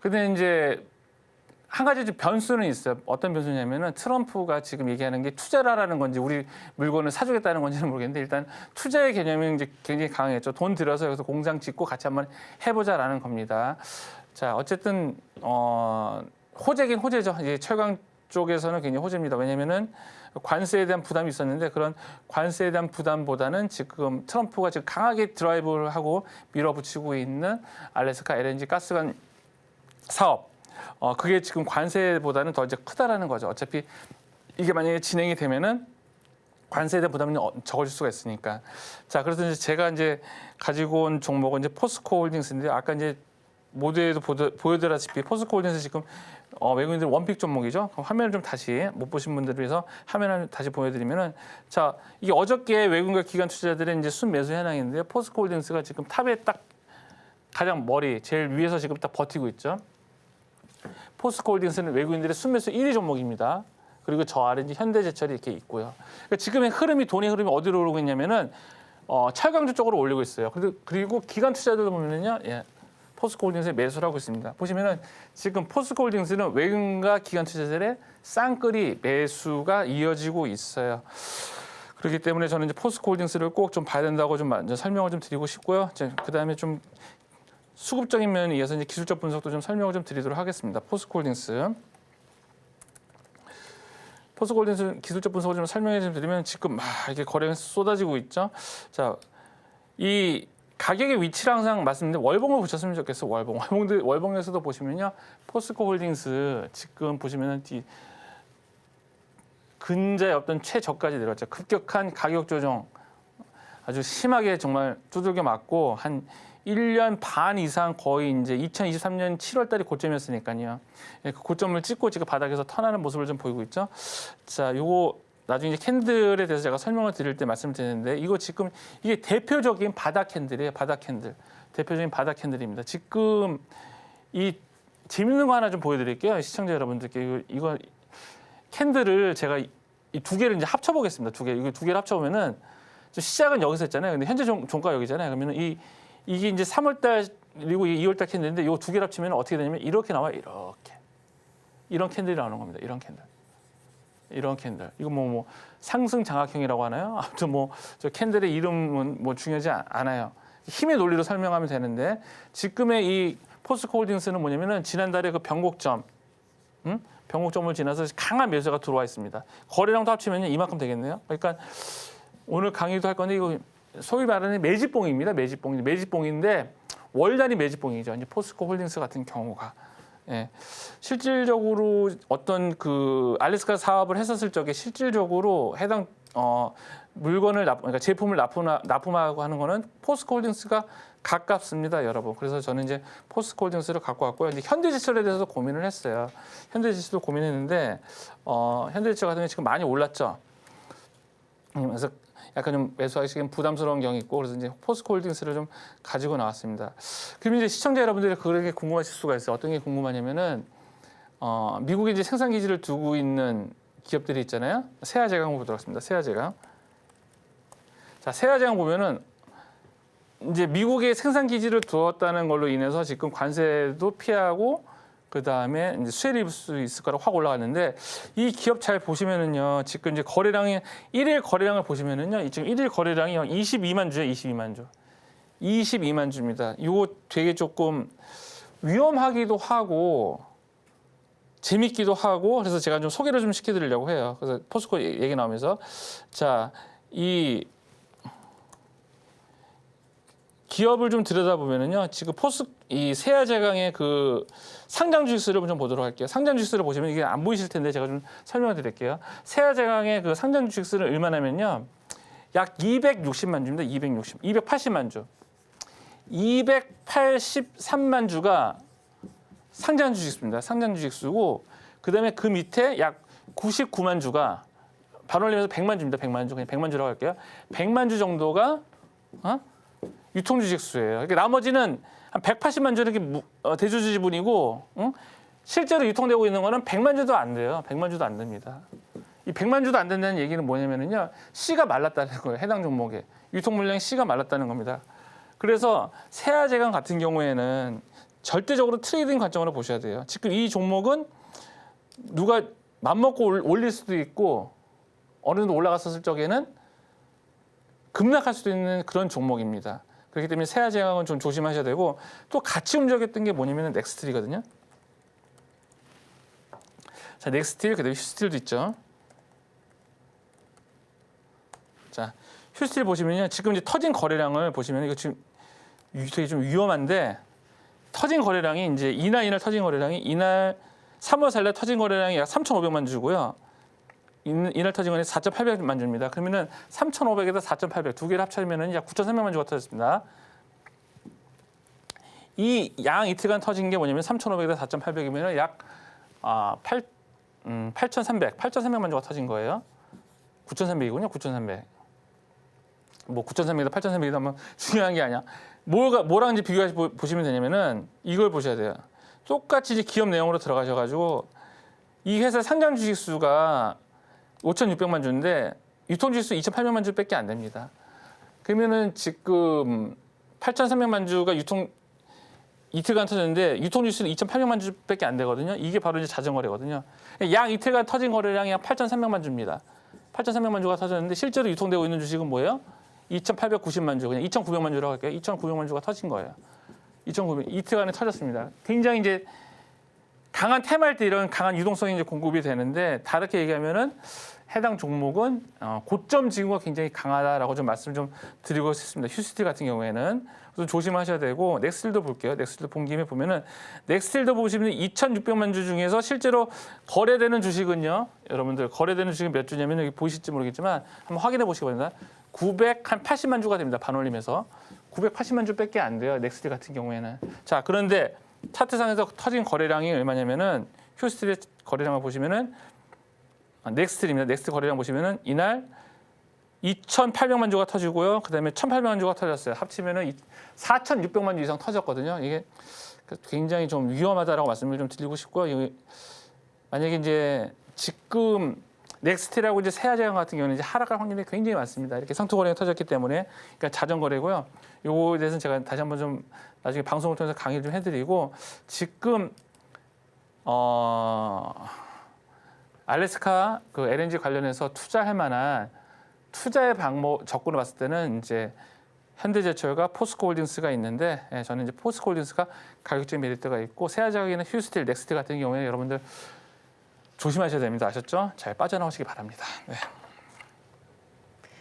근데 이제 한 가지 변수는 있어요. 어떤 변수냐면은 트럼프가 지금 얘기하는 게 투자라는 건지 우리 물건을 사주겠다는 건지는 모르겠는데 일단 투자의 개념이 이제 굉장히 강했죠. 돈 들여서 여기서 공장 짓고 같이 한번 해보자라는 겁니다. 자, 어쨌든 호재긴 호재죠. 이제 철강 쪽에서는 굉장히 호재입니다. 왜냐면은 관세에 대한 부담이 있었는데 그런 관세에 대한 부담보다는 지금 트럼프가 지금 강하게 드라이브를 하고 밀어붙이고 있는 알래스카 LNG 가스관 사업. 그게 지금 관세보다는 더 이제 크다라는 거죠. 어차피 이게 만약에 진행이 되면은 관세에 대한 부담이 적어질 수가 있으니까. 자, 그래서 이제 제가 이제 가지고 온 종목은 이제 포스코 홀딩스인데 아까 이제 모두에도 보여드렸다시피 포스코 홀딩스 지금 외국인들 원픽 종목이죠. 화면을 좀 다시 못 보신 분들을 위해서 화면을 다시 보여드리면은 자, 이게 어저께 외국인과 기관 투자자들의 이제 순매수 현황인데요. 포스코 홀딩스가 지금 탑에 딱 가장 제일 위에서 지금 딱 버티고 있죠. 포스코 홀딩스는 외국인들의 순매수 1위 종목입니다. 그리고 저 아래 이제 현대제철이 이렇게 있고요. 그러니까 지금의 흐름이 돈의 흐름이 어디로 오르고 있냐면은 철강주 쪽으로 올리고 있어요. 그리고 기관 투자자들 보면은요, 예, 포스코홀딩스에 매수를 하고 있습니다. 보시면은 지금 포스코홀딩스는 외국인과 기관 투자자들의 쌍끌이 매수가 이어지고 있어요. 그렇기 때문에 저는 이제 포스코홀딩스를 꼭 좀 봐야 된다고 좀 먼저 설명을 좀 드리고 싶고요. 그 다음에 좀 수급적인 면에 이어서 이제 기술적 분석도 좀 설명을 좀 드리도록 하겠습니다. 포스코홀딩스 기술적 분석을 좀 설명해 좀 드리면 지금 막 이렇게 거래가 쏟아지고 있죠. 자, 이 가격의 위치를 항상 말씀드리는데 월봉을 보셨으면 좋겠어. 월봉에서도 보시면요, 포스코홀딩스 지금 보시면은 근자의 어떤 최저까지 내려왔죠. 급격한 가격 조정 아주 심하게 정말 두들겨 맞고 한 1년 반 이상 거의 이제 2023년 7월 달이 고점이었으니까요. 그 고점을 찍고 지금 바닥에서 턴하는 모습을 좀 보이고 있죠. 자, 요거 나중에 이제 캔들에 대해서 제가 설명을 드릴 때 말씀을 드리는데 이거 지금 이게 대표적인 바닥 캔들이에요. 바닥 캔들. 대표적인 바닥 캔들입니다. 지금 이 재밌는 거 하나 좀 보여드릴게요. 시청자 여러분들께 이거 캔들을 제가 이 두 개를 이제 합쳐보겠습니다. 이거 두 개를 합쳐보면은 시작은 여기서 했잖아요. 근데 현재 종가 여기잖아요. 그러면은 이게 이제 3월달 그리고 2월달 캔들인데 이 두 개를 합치면 어떻게 되냐면 이렇게 나와요. 이런 캔들이 나오는 겁니다. 이런 캔들. 이거 뭐 상승 장악형이라고 하나요? 아무튼 저 캔들의 이름은 중요하지 않아요. 힘의 논리로 설명하면 되는데 지금의 이 포스코홀딩스는 뭐냐면은 지난달에 그 변곡점을 지나서 강한 매수가 들어와 있습니다. 거래량도 합치면 이만큼 되겠네요. 그러니까 오늘 강의도 할 건데 이거 소위 말하는 매집봉입니다. 매집봉인데 월 단위 매집봉이죠. 이제 포스코홀딩스 같은 경우가. 예. 실질적으로 어떤 그 알래스카 사업을 했었을 적에 실질적으로 해당 물건을 그러니까 제품을 납품하고 하는 거는 포스코홀딩스가 가깝습니다, 여러분. 그래서 저는 이제 포스코홀딩스를 갖고 왔고요. 이제 현대제철에 대해서 고민을 했어요. 현대제철도 고민했는데 현대제철 같은 경우 지금 많이 올랐죠. 그래서 약간 좀 매수하기 지금 부담스러운 경이 있고 그래서 이제 포스코홀딩스를 좀 가지고 나왔습니다. 그럼 이제 시청자 여러분들이 그게 궁금하실 수가 있어요. 어떤 게 궁금하냐면은 미국에 이제 생산 기지를 두고 있는 기업들이 있잖아요. 세아제강 보도록 하겠습니다. 세아제강. 자, 세아제강 보면은 이제 미국에 생산 기지를 두었다는 걸로 인해서 지금 관세도 피하고 그 다음에 이제 수혜를 입을 수 있을 거라고 확 올라갔는데 이 기업 잘 보시면은요, 지금 이제 거래량이 1일 거래량을 보시면은요, 지금 1일 거래량이 22만 주예요, 22만 주. 22만 주입니다. 이거 되게 조금 위험하기도 하고 재밌기도 하고 그래서 제가 좀 소개를 좀 시켜드리려고 해요. 그래서 포스코 얘기 나오면서 자, 이 기업을 좀 들여다보면은요, 지금 이 세아제강의 그 상장 주식수를 좀 보도록 할게요. 상장 주식수를 보시면 이게 안 보이실 텐데 제가 좀 설명을 드릴게요. 세아제강의 그 상장 주식수를 얼마냐면요, 약 260만 주입니다. 280만 주. 283만 주가 상장 주식수입니다. 상장 주식수고 그다음에 그 밑에 약 99만 주가 바로 올리면서 100만 주입니다. 100만 주. 그냥 100만 주라고 할게요. 100만 주 정도가 유통주식수예요. 그러니까 나머지는 한 180만 주는 이렇게 대주주 지분이고 실제로 유통되고 있는 거는 100만 주도 안 돼요. 100만 주도 안 됩니다. 이 100만 주도 안 된다는 얘기는 뭐냐면요, 씨가 말랐다는 거예요. 해당 종목에 유통 물량이 씨가 말랐다는 겁니다. 그래서 세아제강 같은 경우에는 절대적으로 트레이딩 관점으로 보셔야 돼요. 지금 이 종목은 누가 맘먹고 올릴 수도 있고 어느 정도 올라갔었을 적에는 급락할 수도 있는 그런 종목입니다. 그렇기 때문에 세아제강은 좀 조심하셔야 되고 또 같이 움직였던 게 뭐냐면 넥스틸이거든요. 자, 넥스틸 그다음에 휴스틸도 있죠. 자, 휴스틸 보시면요, 지금 이제 터진 거래량을 보시면 이거 지금 되게 좀 위험한데 터진 거래량이 이제 이날 터진 거래량이 이날 3월 4일 터진 거래량이 약 3,500만 주고요. 이날 터진 거는 4,800만 주입니다. 그러면은 3,500에다 4,800 두 개를 합치면은 약 9,300만 주가 터졌습니다. 이 양 이틀간 터진 게 뭐냐면 3,500에다 4,800이면은 약 8,300만 주가 터진 거예요. 9,300이군요. 9,300. 뭐 9,300에다 8,300이다 하면 중요한 게 아니야. 뭐랑 이제 비교해서 보시면 되냐면은 이걸 보셔야 돼요. 똑같이 이제 기업 내용으로 들어가셔가지고 이 회사 상장 주식 수가 5,600만 주인데 유통 주식 수 2,800만 주밖에 안 됩니다. 그러면은 지금 8,300만 주가 유통 이틀간 터졌는데 유통 주식은 2,800만 주밖에 안 되거든요. 이게 바로 이제 자전거래거든요. 양 이틀간 터진 거래량이 약 8,300만 주입니다. 8,300만 주가 터졌는데 실제로 유통되고 있는 주식은 뭐예요? 2,890만 주, 그냥 2,900만 주라고 할게요. 2,900만 주가 터진 거예요. 2,900 이틀간에 터졌습니다. 굉장히 이제 강한 테마일 때 이런 강한 유동성이 이제 공급이 되는데 다르게 얘기하면은 해당 종목은 고점 징후가 굉장히 강하다라고 좀 말씀을 좀 드리고 싶습니다. 휴스틸 같은 경우에는 좀 조심하셔야 되고 넥스틸도 볼게요. 넥스틸도 본 김에 보면은 넥스틸도 보시면 2,600만 주 중에서 실제로 거래되는 주식은요. 여러분들 거래되는 주식은 몇 주냐면 여기 보이실지 모르겠지만 한번 확인해 보시기 바랍니다. 980만 주가 됩니다. 반올림에서 980만 주밖에 안 돼요. 넥스틸 같은 경우에는. 자, 그런데 차트상에서 터진 거래량이 얼마냐면은 휴스틸의 거래량을 보시면은 넥스틸입니다. 넥스틸 거래량 보시면은 이날 2,800만 주가 터지고요. 그다음에 1,800만 주가 터졌어요. 합치면은 4,600만 주 이상 터졌거든요. 이게 굉장히 좀 위험하다라고 말씀을 좀 드리고 싶고요. 만약에 이제 지금 넥스틸하고 이제 세아제강 같은 경우는 이제 하락할 확률이 굉장히 많습니다. 이렇게 상투 거래가 터졌기 때문에 그러니까 자전거래고요. 요거에 대해서는 제가 다시 한번 좀 나중에 방송을 통해서 강의를 좀 해드리고 지금 알래스카 그 LNG 관련해서 투자할 만한 투자의 방법 접근을 봤을 때는 이제 현대제철과 포스코홀딩스가 있는데 저는 이제 포스코홀딩스가 가격적인 메리트가 있고 세아제약에는 휴스틸, 넥스틸 같은 경우에 여러분들 조심하셔야 됩니다. 아셨죠? 잘 빠져나오시기 바랍니다. 네.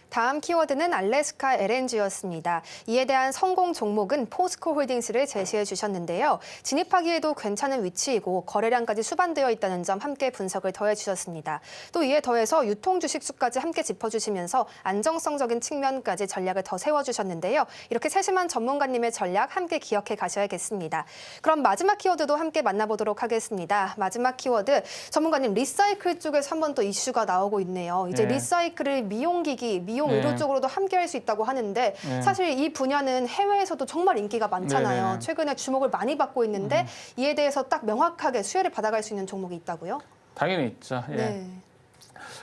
다음 키워드는 알래스카 LNG였습니다. 이에 대한 성공 종목은 포스코홀딩스를 제시해 주셨는데요. 진입하기에도 괜찮은 위치이고 거래량까지 수반되어 있다는 점 함께 분석을 더해 주셨습니다. 또 이에 더해서 유통 주식 수까지 함께 짚어주시면서 안정성적인 측면까지 전략을 더 세워주셨는데요. 이렇게 세심한 전문가님의 전략 함께 기억해 가셔야겠습니다. 그럼 마지막 키워드도 함께 만나보도록 하겠습니다. 마지막 키워드 전문가님 리사이클 쪽에서 한 번 더 이슈가 나오고 있네요. 이제 네. 리사이클을 미용기기, 미용 네. 의료 쪽으로도 함께 할 수 있다고 하는데 네. 사실 이 분야는 해외에서도 정말 인기가 많잖아요. 네네. 최근에 주목을 많이 받고 있는데 이에 대해서 딱 명확하게 수혜를 받아갈 수 있는 종목이 있다고요? 당연히 있죠. 예. 네.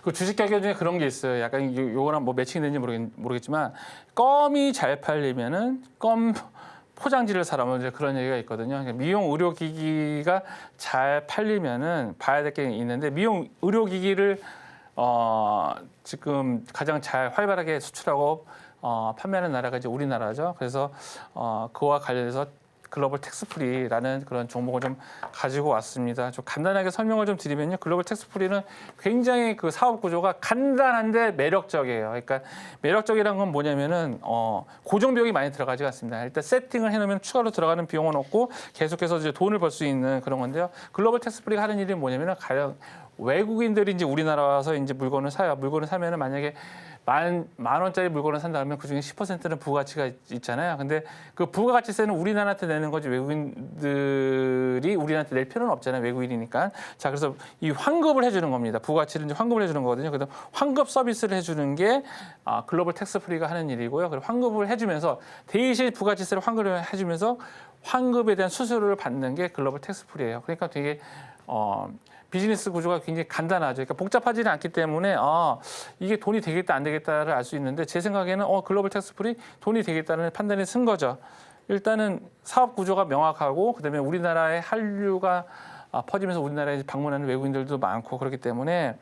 그 주식 가격 중에 그런 게 있어요. 약간 요거랑 뭐 매칭이 되는지 모르겠지만 껌이 잘 팔리면은 껌 포장지를 사라면 이제 그런 얘기가 있거든요. 그러니까 미용 의료기기가 잘 팔리면은 봐야 될 게 있는데 미용 의료기기를 지금 가장 잘 활발하게 수출하고 판매하는 나라가 이제 우리나라죠. 그래서 그와 관련해서 글로벌 텍스프리라는 그런 종목을 좀 가지고 왔습니다. 좀 간단하게 설명을 좀 드리면요. 글로벌 텍스프리는 굉장히 그 사업 구조가 간단한데 매력적이에요. 그러니까 매력적이란 건 뭐냐면은 고정 비용이 많이 들어가지 않습니다. 일단 세팅을 해놓으면 추가로 들어가는 비용은 없고 계속해서 이제 돈을 벌 수 있는 그런 건데요. 글로벌 텍스프리가 하는 일이 뭐냐면은 가령 외국인들이 이제 우리나라 와서 이제 물건을 사요. 물건을 사면은 만약에 만 원짜리 물건을 산다면 그중에 10%는 부가가치가 있잖아요. 근데 그 부가가치세는 우리나라한테 내는 거지 외국인들이 우리나라한테 낼 필요는 없잖아요. 외국인이니까. 자, 그래서 이 환급을 해주는 겁니다. 부가가치를 이제 환급을 해주는 거거든요. 그래서 환급 서비스를 해주는 게 글로벌 텍스프리가 하는 일이고요. 그리고 환급을 해주면서 대신 부가가치세를 환급을 해주면서 환급에 대한 수수료를 받는 게 글로벌 텍스프리예요. 그러니까 되게 비즈니스 구조가 굉장히 간단하죠. 그러니까 복잡하지는 않기 때문에 이게 돈이 되겠다 안 되겠다를 알 수 있는데 제 생각에는 글로벌 텍스프리 돈이 되겠다는 판단이 쓴 거죠. 일단은 사업 구조가 명확하고 그다음에 우리나라의 한류가 퍼지면서 우리나라에 방문하는 외국인들도 많고 그렇기 때문에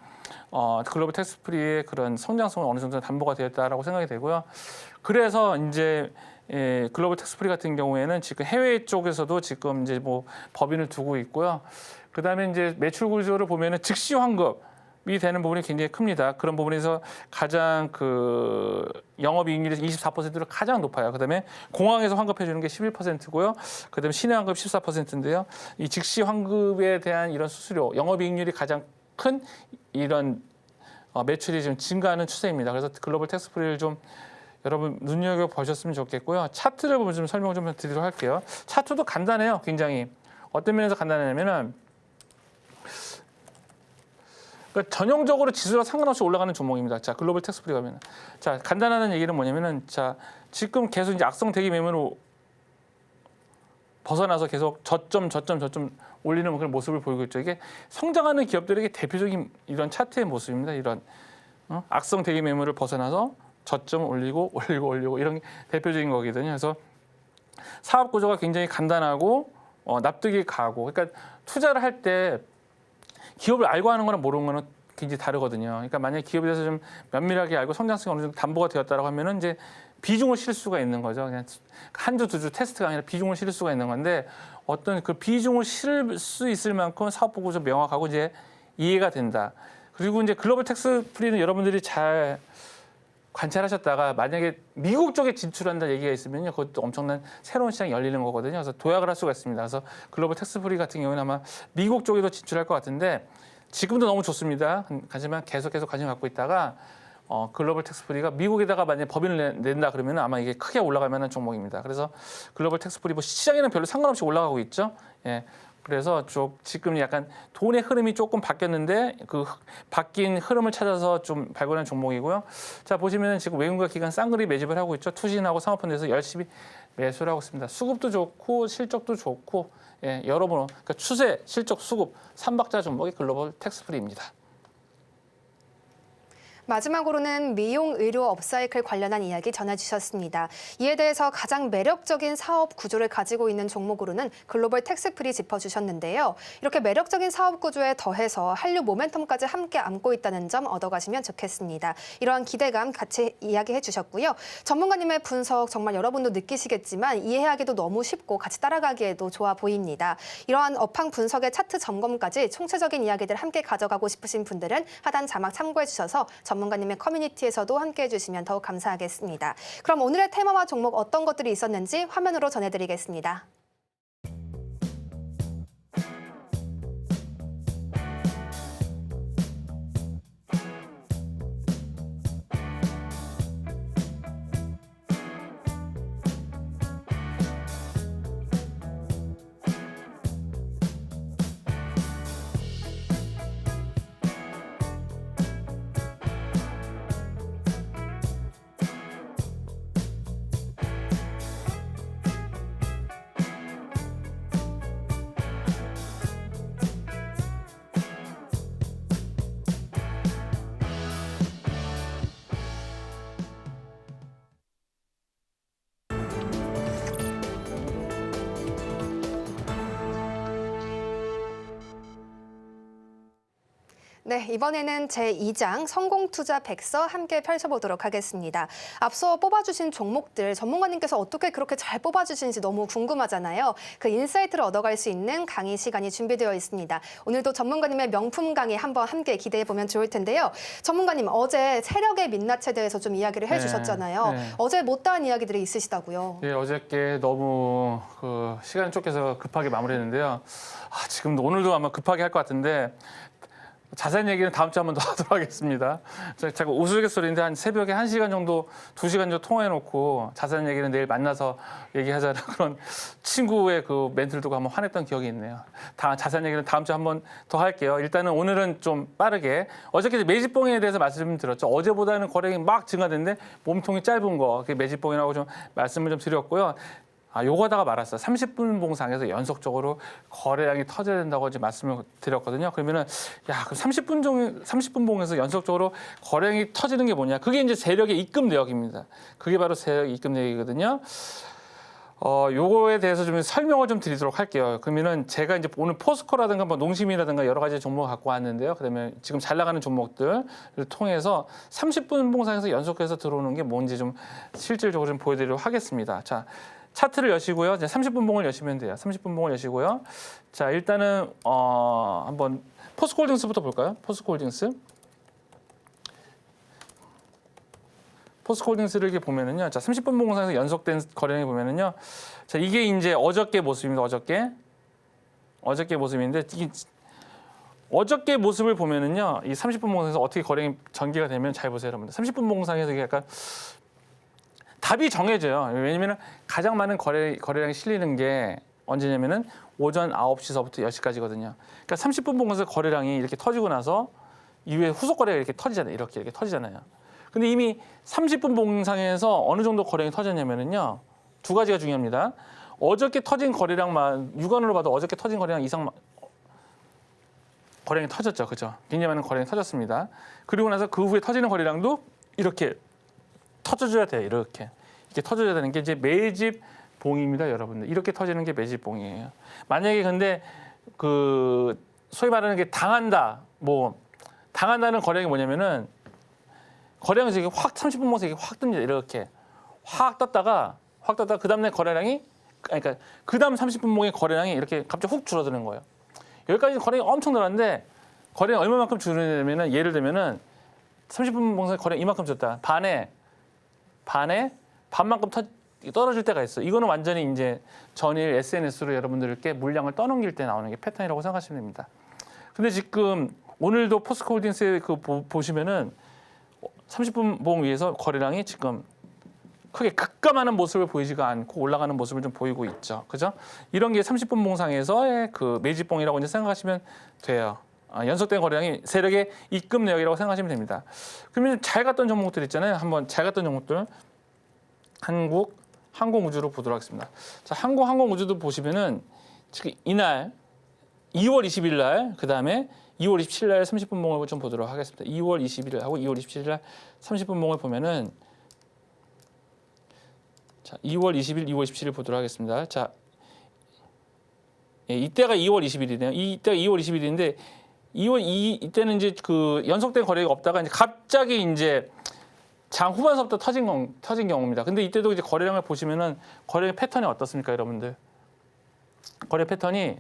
글로벌 텍스프리의 그런 성장성은 어느 정도 담보가 되었다라고 생각이 되고요. 그래서 이제 글로벌 텍스프리 같은 경우에는 지금 해외 쪽에서도 지금 이제 뭐 법인을 두고 있고요. 그다음에 이제 매출 구조를 보면은 즉시 환급이 되는 부분이 굉장히 큽니다. 그런 부분에서 가장 그 영업이익률이 24%로 가장 높아요. 그다음에 공항에서 환급해 주는 게 11%고요. 그다음에 시내 환급 14%인데요. 이 즉시 환급에 대한 이런 수수료, 영업이익률이 가장 큰 이런 매출이 지금 증가하는 추세입니다. 그래서 글로벌 텍스프리를 좀 여러분 눈여겨 보셨으면 좋겠고요. 차트를 보면 좀 설명 좀 드리도록 할게요. 차트도 간단해요. 굉장히 어떤 면에서 간단하냐면은 그러니까 전형적으로 지수와 상관없이 올라가는 종목입니다. 자, 글로벌 텍스프리 가면 자 간단한 얘기는 뭐냐면은 자 지금 계속 이제 악성 대기 매물로 벗어나서 계속 저점 올리는 그런 모습을 보이고 있죠. 이게 성장하는 기업들에게 대표적인 이런 차트의 모습입니다. 이런 악성 대기 매물을 벗어나서 저점 올리고 이런 게 대표적인 거거든요. 그래서 사업 구조가 굉장히 간단하고 납득이 가고, 그러니까 투자를 할 때 기업을 알고 하는 거랑 모르는 거는 굉장히 다르거든요. 그러니까 만약 기업에 대해서 좀 면밀하게 알고 성장성이 어느 정도 담보가 되었다라고 하면은 이제 비중을 실을 수가 있는 거죠. 그냥 한 주, 두 주 테스트가 아니라 비중을 실을 수가 있는 건데, 어떤 그 비중을 실을 수 있을 만큼 사업 구조 명확하고 이제 이해가 된다. 그리고 이제 글로벌 텍스 프리는 여러분들이 잘 관찰하셨다가 만약에 미국 쪽에 진출한다는 얘기가 있으면요, 그것도 엄청난 새로운 시장이 열리는 거거든요. 그래서 도약을 할 수가 있습니다. 그래서 글로벌 텍스 프리 같은 경우는 아마 미국 쪽에도 진출할 것 같은데, 지금도 너무 좋습니다. 하지만 계속 관심 갖고 있다가 글로벌 텍스 프리가 미국에다가 만약에 법인을 낸다 그러면 아마 이게 크게 올라갈 만한 종목입니다. 그래서 글로벌 텍스 프리 시장에는 별로 상관없이 올라가고 있죠. 예. 그래서 지금 약간 돈의 흐름이 조금 바뀌었는데 그 바뀐 흐름을 찾아서 좀 발굴한 종목이고요. 자, 보시면 지금 외국인과 기관 쌍그리 매집을 하고 있죠. 투신하고 사모펀드에서 열심히 매수를 하고 있습니다. 수급도 좋고 실적도 좋고, 예, 여러분, 그러니까 추세, 실적, 수급 3박자 종목이 글로벌 텍스프리입니다. 마지막으로는 미용 의료 업사이클 관련한 이야기 전해주셨습니다. 이에 대해서 가장 매력적인 사업 구조를 가지고 있는 종목으로는 글로벌 텍스프리 짚어주셨는데요. 이렇게 매력적인 사업 구조에 더해서 한류 모멘텀까지 함께 안고 있다는 점 얻어가시면 좋겠습니다. 이러한 기대감 같이 이야기해 주셨고요. 전문가님의 분석 정말 여러분도 느끼시겠지만 이해하기도 너무 쉽고 같이 따라가기에도 좋아 보입니다. 이러한 업황 분석의 차트 점검까지 총체적인 이야기들 함께 가져가고 싶으신 분들은 하단 자막 참고해 주셔서 전문가님의 커뮤니티에서도 함께해 주시면 더욱 감사하겠습니다. 그럼 오늘의 테마와 종목 어떤 것들이 있었는지 화면으로 전해드리겠습니다. 네, 이번에는 제2장 성공투자 백서 함께 펼쳐보도록 하겠습니다. 앞서 뽑아주신 종목들 전문가님께서 어떻게 그렇게 잘 뽑아주시는지 너무 궁금하잖아요. 그 인사이트를 얻어갈 수 있는 강의 시간이 준비되어 있습니다. 오늘도 전문가님의 명품 강의 한번 함께 기대해보면 좋을 텐데요. 전문가님, 어제 세력의 민낯에 대해서 좀 이야기를 해주셨잖아요. 네. 어제 못다한 이야기들이 있으시다고요. 예, 어저께 너무 시간 쫓겨서 급하게 마무리했는데요. 지금도 오늘도 아마 급하게 할 것 같은데 자세한 얘기는 다음 주에 한 번 더 하도록 하겠습니다. 제가 우스갯소리인데 한 새벽에 1시간 정도, 2시간 정도 통화해놓고 자세한 얘기는 내일 만나서 얘기하자는 그런 친구의 그 멘트를 두고 한번 화냈던 기억이 있네요. 자세한 얘기는 다음 주에 한 번 더 할게요. 일단은 오늘은 좀 빠르게 어저께 매집봉에 대해서 말씀드렸죠. 어제보다는 거래량이 막 증가됐는데 몸통이 짧은 거, 그게 매집봉이라고 좀 말씀을 좀 드렸고요. 요거다가 말았어요. 30분 봉상에서 연속적으로 거래량이 터져야 된다고 이제 말씀을 드렸거든요. 그러면은 그럼 30분 봉에서 연속적으로 거래량이 터지는 게 뭐냐? 그게 이제 세력의 입금 내역입니다. 그게 바로 세력의 입금 내역이거든요. 요거에 대해서 좀 설명을 좀 드리도록 할게요. 그러면은 제가 이제 오늘 포스코라든가 뭐 농심이라든가 여러 가지 종목을 갖고 왔는데요. 그러면 지금 잘 나가는 종목들을 통해서 30분 봉상에서 연속해서 들어오는 게 뭔지 좀 실질적으로 좀 보여드리도록 하겠습니다. 자, 차트를 여시고요. 이제 30분 봉을 여시면 돼요. 30분 봉을 여시고요. 자, 일단은 한번 포스코홀딩스부터 볼까요? 포스코홀딩스. 포스코홀딩스를 이렇게 보면은요. 자, 30분 봉상에서 연속된 거래량이 보면은요. 자, 이게 이제 어저께 모습입니다. 어저께 모습인데 어저께 모습을 보면은요. 이 30분 봉상에서 어떻게 거래량이 전개가 되면 잘 보세요, 여러분들. 30분 봉상에서 이게 약간 답이 정해져요. 왜냐면 가장 많은 거래량이 실리는 게 언제냐면은 오전 9시서부터 10시까지거든요. 그러니까 30분 봉에서 거래량이 이렇게 터지고 나서 이후에 후속 거래가 이렇게 터지잖아요. 이렇게 터지잖아요. 근데 이미 30분 봉상에서 어느 정도 거래량이 터졌냐면은요. 두 가지가 중요합니다. 어저께 터진 거래량만 육안으로 봐도 어저께 터진 거래량 이상 거래량이 터졌죠, 그죠? 굉장히 많은 거래량이 터졌습니다. 그리고 나서 그 후에 터지는 거래량도 이렇게 터져줘야 돼요, 이렇게 터져줘야 되는 게 이제 매집봉입니다, 여러분들. 이렇게 터지는 게 매집봉이에요. 만약에 근데 그 소위 말하는 게 당한다는 거래량이 뭐냐면은 거래량이 이렇게 확 30분 모서 이렇게 확 뜹니다, 이렇게 확 떴다가 그 다음날 거래량이 그러니까 그 다음 30분 봉의 거래량이 이렇게 갑자기 훅 줄어드는 거예요. 여기까지 거래량이 엄청 늘었는데 거래량이 얼마만큼 줄어들냐면은 예를 들면은 30분 봉사에 거래량 이만큼 줬다. 반만큼 떨어질 때가 있어. 이거는 완전히 이제 전일 SNS로 여러분들께 물량을 떠넘길 때 나오는 게 패턴이라고 생각하시면 됩니다. 근데 지금 오늘도 포스코홀딩스 보시면은 30분 봉 위에서 거래량이 지금 크게 급감하는 모습을 보이지가 않고 올라가는 모습을 좀 보이고 있죠. 그죠? 이런 게 30분 봉상에서의 그 매집봉이라고 이제 생각하시면 돼요. 연속된 거래량이 세력의 입금 내역이라고 생각하시면 됩니다. 그러면 잘 갔던 종목들 있잖아요. 한번 잘 갔던 종목들 항공우주로 보도록 하겠습니다. 자, 항공우주도 보시면은 지금 이날 2월 20일 날 그다음에 2월 27일 날 30분 봉을 좀 보도록 하겠습니다. 2월 20일 하고 2월 27일 날 30분 봉을 보면은 자, 2월 20일, 2월 27일 보도록 하겠습니다. 자, 이때가 2월 20일이네요. 이때가 2월 20일인데 이때는 이제 그 연속된 거래가 없다가 이제 갑자기 이제 장 후반서부터 터진 경우입니다. 근데 이때도 이제 거래량을 보시면은 거래 패턴이 어떻습니까, 여러분들? 거래 패턴이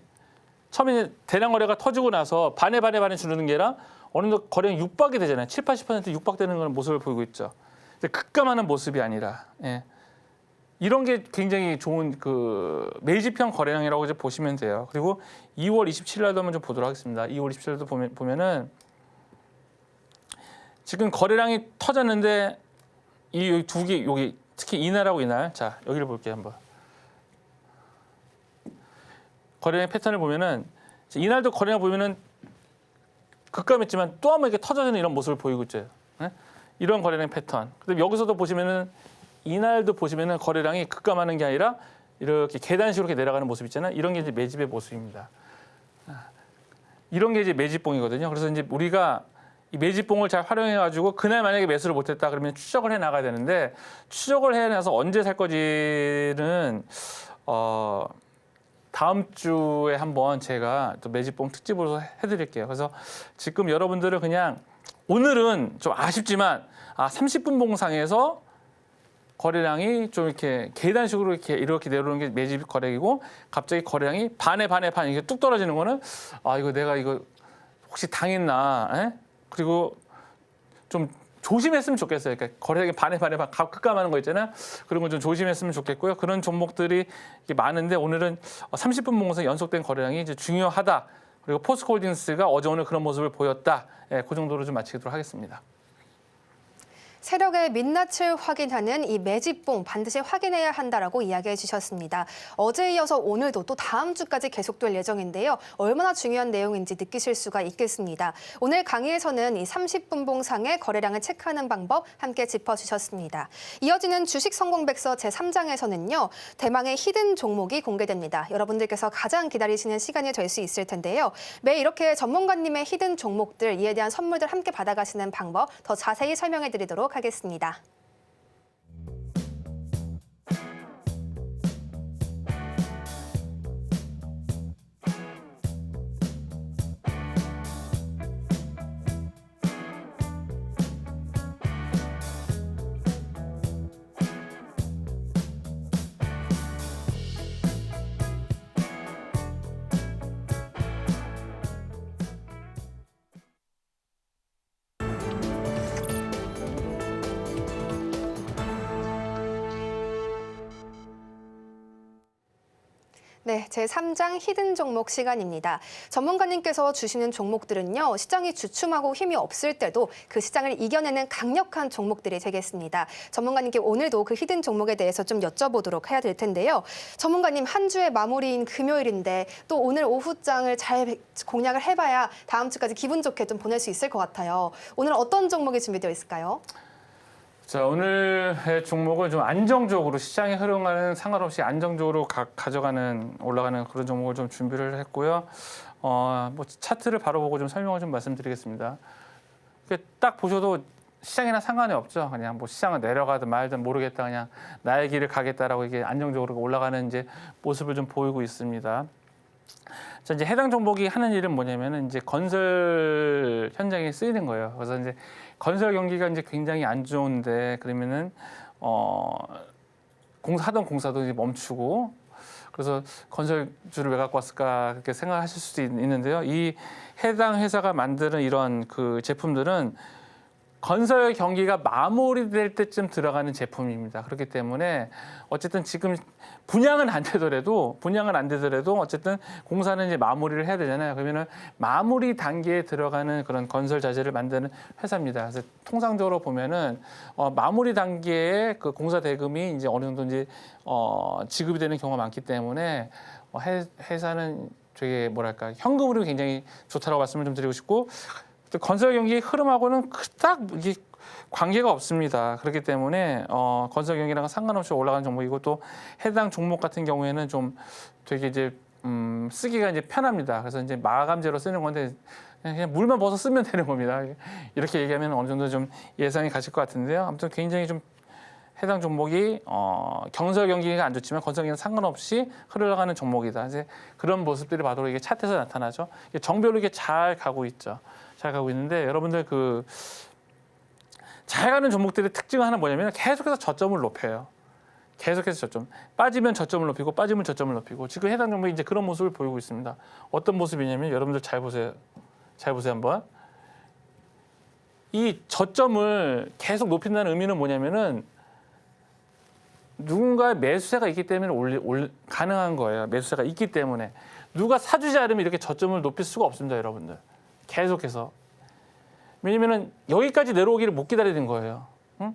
처음에 대량 거래가 터지고 나서 반에 줄는 게 아니라 어느 정도 거래량이 육박이 되잖아요. 7, 80% 육박되는 그런 모습을 보이고 있죠. 급감하는 모습이 아니라. 예. 이런 게 굉장히 좋은 그 매집형 거래량이라고 이제 보시면 돼요. 그리고 2월 27일 날도 한번 좀 보도록 하겠습니다. 2월 27일도 보면은 지금 거래량이 터졌는데 이 두 개 여기 특히 이날하고 이날 자 여기를 볼게요 한번. 거래량 패턴을 보면은 이날도 거래량 보면은 급감했지만 또 한 번 이렇게 터져지는 이런 모습을 보이고 있죠. 네? 이런 거래량 패턴. 근데 여기서도 보시면은 이날도 보시면은 거래량이 급감하는 게 아니라 이렇게 계단식으로 이렇게 내려가는 모습 있잖아요. 이런 게 이제 매집의 모습입니다. 이런 게 이제 매집봉이거든요. 그래서 이제 우리가 이 매집봉을 잘 활용해가지고 그날 만약에 매수를 못했다 그러면 추적을 해 나가야 되는데 추적을 해내서 언제 살 거지는 다음 주에 한번 제가 또 매집봉 특집으로 해드릴게요. 그래서 지금 여러분들은 그냥 오늘은 좀 아쉽지만 30분 봉상에서 거래량이 좀 이렇게 계단식으로 이렇게 내려오는 게 매집 거래이고 갑자기 거래량이 반에 이렇게 뚝 떨어지는 거는 이거 내가 이거 혹시 당했나? 에? 그리고 좀 조심했으면 좋겠어요. 그러니까 거래량이 반에 급감하는 거 있잖아요. 그런 거 좀 조심했으면 좋겠고요. 그런 종목들이 많은데 오늘은 30분 봉에서 연속된 거래량이 이제 중요하다. 그리고 포스코홀딩스가 어제 오늘 그런 모습을 보였다. 그 정도로 좀 마치도록 하겠습니다. 세력의 민낯을 확인하는 이 매집봉 반드시 확인해야 한다라고 이야기해 주셨습니다. 어제에 이어서 오늘도 또 다음 주까지 계속될 예정인데요. 얼마나 중요한 내용인지 느끼실 수가 있겠습니다. 오늘 강의에서는 이 30분 봉상의 거래량을 체크하는 방법 함께 짚어주셨습니다. 이어지는 주식 성공백서 제3장에서는요. 대망의 히든 종목이 공개됩니다. 여러분들께서 가장 기다리시는 시간이 될 수 있을 텐데요. 매일 이렇게 전문가님의 히든 종목들, 이에 대한 선물들 함께 받아가시는 방법 더 자세히 설명해 드리도록 하겠습니다. 네, 제3장 히든 종목 시간입니다. 전문가님께서 주시는 종목들은요, 시장이 주춤하고 힘이 없을 때도 그 시장을 이겨내는 강력한 종목들이 되겠습니다. 전문가님께 오늘도 그 히든 종목에 대해서 좀 여쭤보도록 해야 될 텐데요. 전문가님, 한 주의 마무리인 금요일인데 또 오늘 오후장을 잘 공략을 해봐야 다음 주까지 기분 좋게 좀 보낼 수 있을 것 같아요. 오늘 어떤 종목이 준비되어 있을까요? 자, 오늘의 종목은 좀 안정적으로 시장의 흐름과는 상관없이 안정적으로 가져가는 올라가는 그런 종목을 좀 준비를 했고요. 뭐 차트를 바로 보고 좀 설명을 좀 말씀드리겠습니다. 딱 보셔도 시장이나 상관이 없죠. 그냥 뭐 시장은 내려가든 말든 모르겠다. 그냥 나의 길을 가겠다라고 이게 안정적으로 올라가는 이제 모습을 좀 보이고 있습니다. 자, 이제 해당 종목이 하는 일은 뭐냐면은 이제 건설 현장에 쓰이는 거예요. 그래서 이제 건설 경기가 이제 굉장히 안 좋은데 그러면은 하던 공사도 이제 멈추고 그래서 건설주를 왜 갖고 왔을까 그렇게 생각하실 수도 있는데요. 이 해당 회사가 만드는 이런 그 제품들은 건설 경기가 마무리될 때쯤 들어가는 제품입니다. 그렇기 때문에 어쨌든 지금 분양은 안 되더라도 어쨌든 공사는 이제 마무리를 해야 되잖아요. 그러면은 마무리 단계에 들어가는 그런 건설 자재를 만드는 회사입니다. 그래서 통상적으로 보면은 마무리 단계에 그 공사 대금이 이제 어느 정도 이제 지급이 되는 경우가 많기 때문에 회사는 되게 뭐랄까 현금으로 굉장히 좋다라고 말씀을 좀 드리고 싶고. 건설 경기 흐름하고는 그닥 이게 관계가 없습니다. 그렇기 때문에 건설 경기랑 상관없이 올라가는 종목이고 또 해당 종목 같은 경우에는 좀 되게 이제 쓰기가 이제 편합니다. 그래서 이제 마감재로 쓰는 건데 그냥 물만 벗어 쓰면 되는 겁니다. 이렇게 얘기하면 어느 정도 좀 예상이 가실 것 같은데요. 아무튼 굉장히 좀 해당 종목이 경설 경기가 안 좋지만 건설 경기는 상관없이 흘러가는 종목이다. 이제 그런 모습들이 바로 이게 차트에서 나타나죠. 정별로 이게 잘 가고 있죠. 잘 가고 있는데 여러분들 그 잘 가는 종목들의 특징은 하나 뭐냐면 계속해서 저점을 높여요. 계속해서 저점 빠지면 저점을 높이고 빠지면 저점을 높이고 지금 해당 종목이 이제 그런 모습을 보이고 있습니다. 어떤 모습이냐면 여러분들 잘 보세요. 잘 보세요 한번. 이 저점을 계속 높인다는 의미는 뭐냐면은 누군가의 매수세가 있기 때문에 가능한 거예요. 매수세가 있기 때문에 누가 사주지 않으면 이렇게 저점을 높일 수가 없습니다, 여러분들. 계속해서. 왜냐면은 여기까지 내려오기를 못 기다리는 거예요. 응?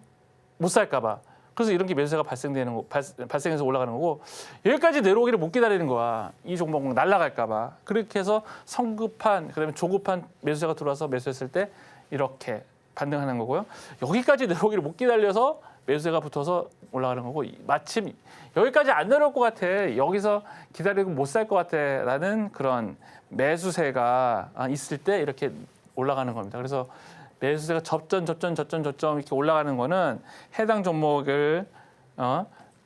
못 살까봐. 그래서 이런 게 매수세가 발생해서 올라가는 거고 여기까지 내려오기를 못 기다리는 거야. 이 종목 날아갈까봐. 그렇게 해서 성급한 그다음에 조급한 매수세가 들어와서 매수했을 때 이렇게 반등하는 거고요. 여기까지 내려오기를 못 기다려서 매수세가 붙어서 올라가는 거고 마침 여기까지 안 내려올 것 같아. 여기서 기다리고 못 살 것 같아라는 그런 매수세가 있을 때 이렇게 올라가는 겁니다. 그래서 매수세가 접전 이렇게 올라가는 거는 해당 종목을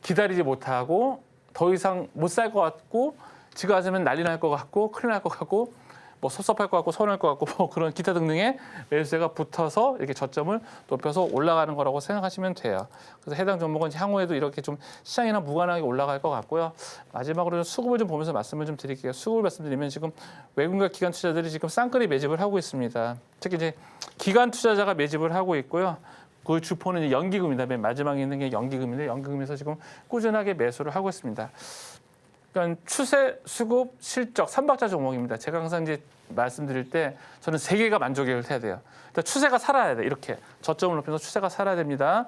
기다리지 못하고 더 이상 못 살 것 같고 지금 하시면 난리 날 것 같고 큰일 날 것 같고 뭐 섭섭할 것 같고 서운할 것 같고 뭐 그런 기타 등등의 매수세가 붙어서 이렇게 저점을 높여서 올라가는 거라고 생각하시면 돼요. 그래서 해당 종목은 향후에도 이렇게 좀 시장이랑 무관하게 올라갈 것 같고요. 마지막으로 수급을 좀 보면서 말씀을 좀 드릴게요. 수급을 말씀드리면 지금 외국인과 기관 투자들이 지금 쌍끌이 매집을 하고 있습니다. 특히 이제 기관 투자자가 매집을 하고 있고요. 그 주포는 이제 연기금입니다. 맨 마지막에 있는 게 연기금인데 연기금에서 지금 꾸준하게 매수를 하고 있습니다. 그러니까 추세, 수급, 실적 3박자 종목입니다. 제가 항상 이제 말씀드릴 때 저는 세 개가 만족을 해야 돼요. 일단 추세가 살아야 돼. 이렇게 저점을 높여서 추세가 살아야 됩니다.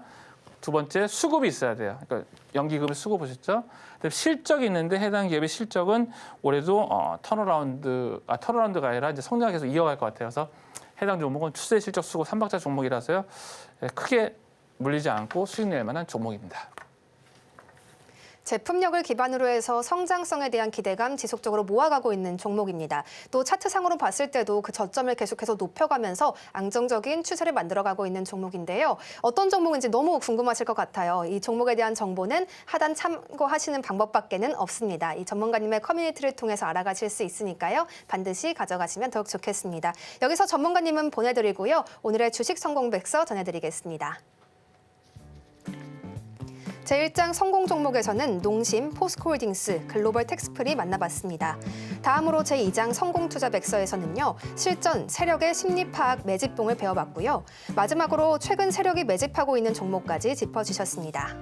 두 번째 수급이 있어야 돼요. 그러니까 연기금의 수급 보셨죠? 실적이 있는데 해당 기업의 실적은 올해도 턴어라운드가 아니라 이제 성장을 계속 이어갈 것 같아요. 그래서 해당 종목은 추세, 실적, 수급 3박자 종목이라서요. 크게 물리지 않고 수익 낼 만한 종목입니다. 제품력을 기반으로 해서 성장성에 대한 기대감 지속적으로 모아가고 있는 종목입니다. 또 차트상으로 봤을 때도 그 저점을 계속해서 높여가면서 안정적인 추세를 만들어가고 있는 종목인데요. 어떤 종목인지 너무 궁금하실 것 같아요. 이 종목에 대한 정보는 하단 참고하시는 방법밖에는 없습니다. 이 전문가님의 커뮤니티를 통해서 알아가실 수 있으니까요. 반드시 가져가시면 더욱 좋겠습니다. 여기서 전문가님은 보내드리고요. 오늘의 주식 성공백서 전해드리겠습니다. 제1장 성공 종목에서는 농심, 포스코홀딩스, 글로벌 텍스플이 만나봤습니다. 다음으로 제2장 성공 투자 백서에서는요. 실전, 세력의 심리 파악 매집봉을 배워봤고요. 마지막으로 최근 세력이 매집하고 있는 종목까지 짚어주셨습니다.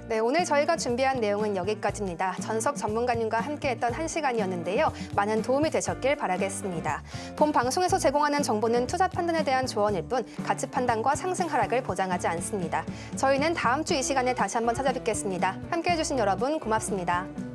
네, 오늘 저희가 준비한 내용은 여기까지입니다. 전석 전문가님과 함께했던 1시간이었는데요. 많은 도움이 되셨길 바라겠습니다. 본 방송에서 제공하는 정보는 투자 판단에 대한 조언일 뿐 가치 판단과 상승 하락을 보장하지 않습니다. 저희는 다음 주 이 시간에 다시 한번 찾아뵙겠습니다. 함께해 주신 여러분 고맙습니다.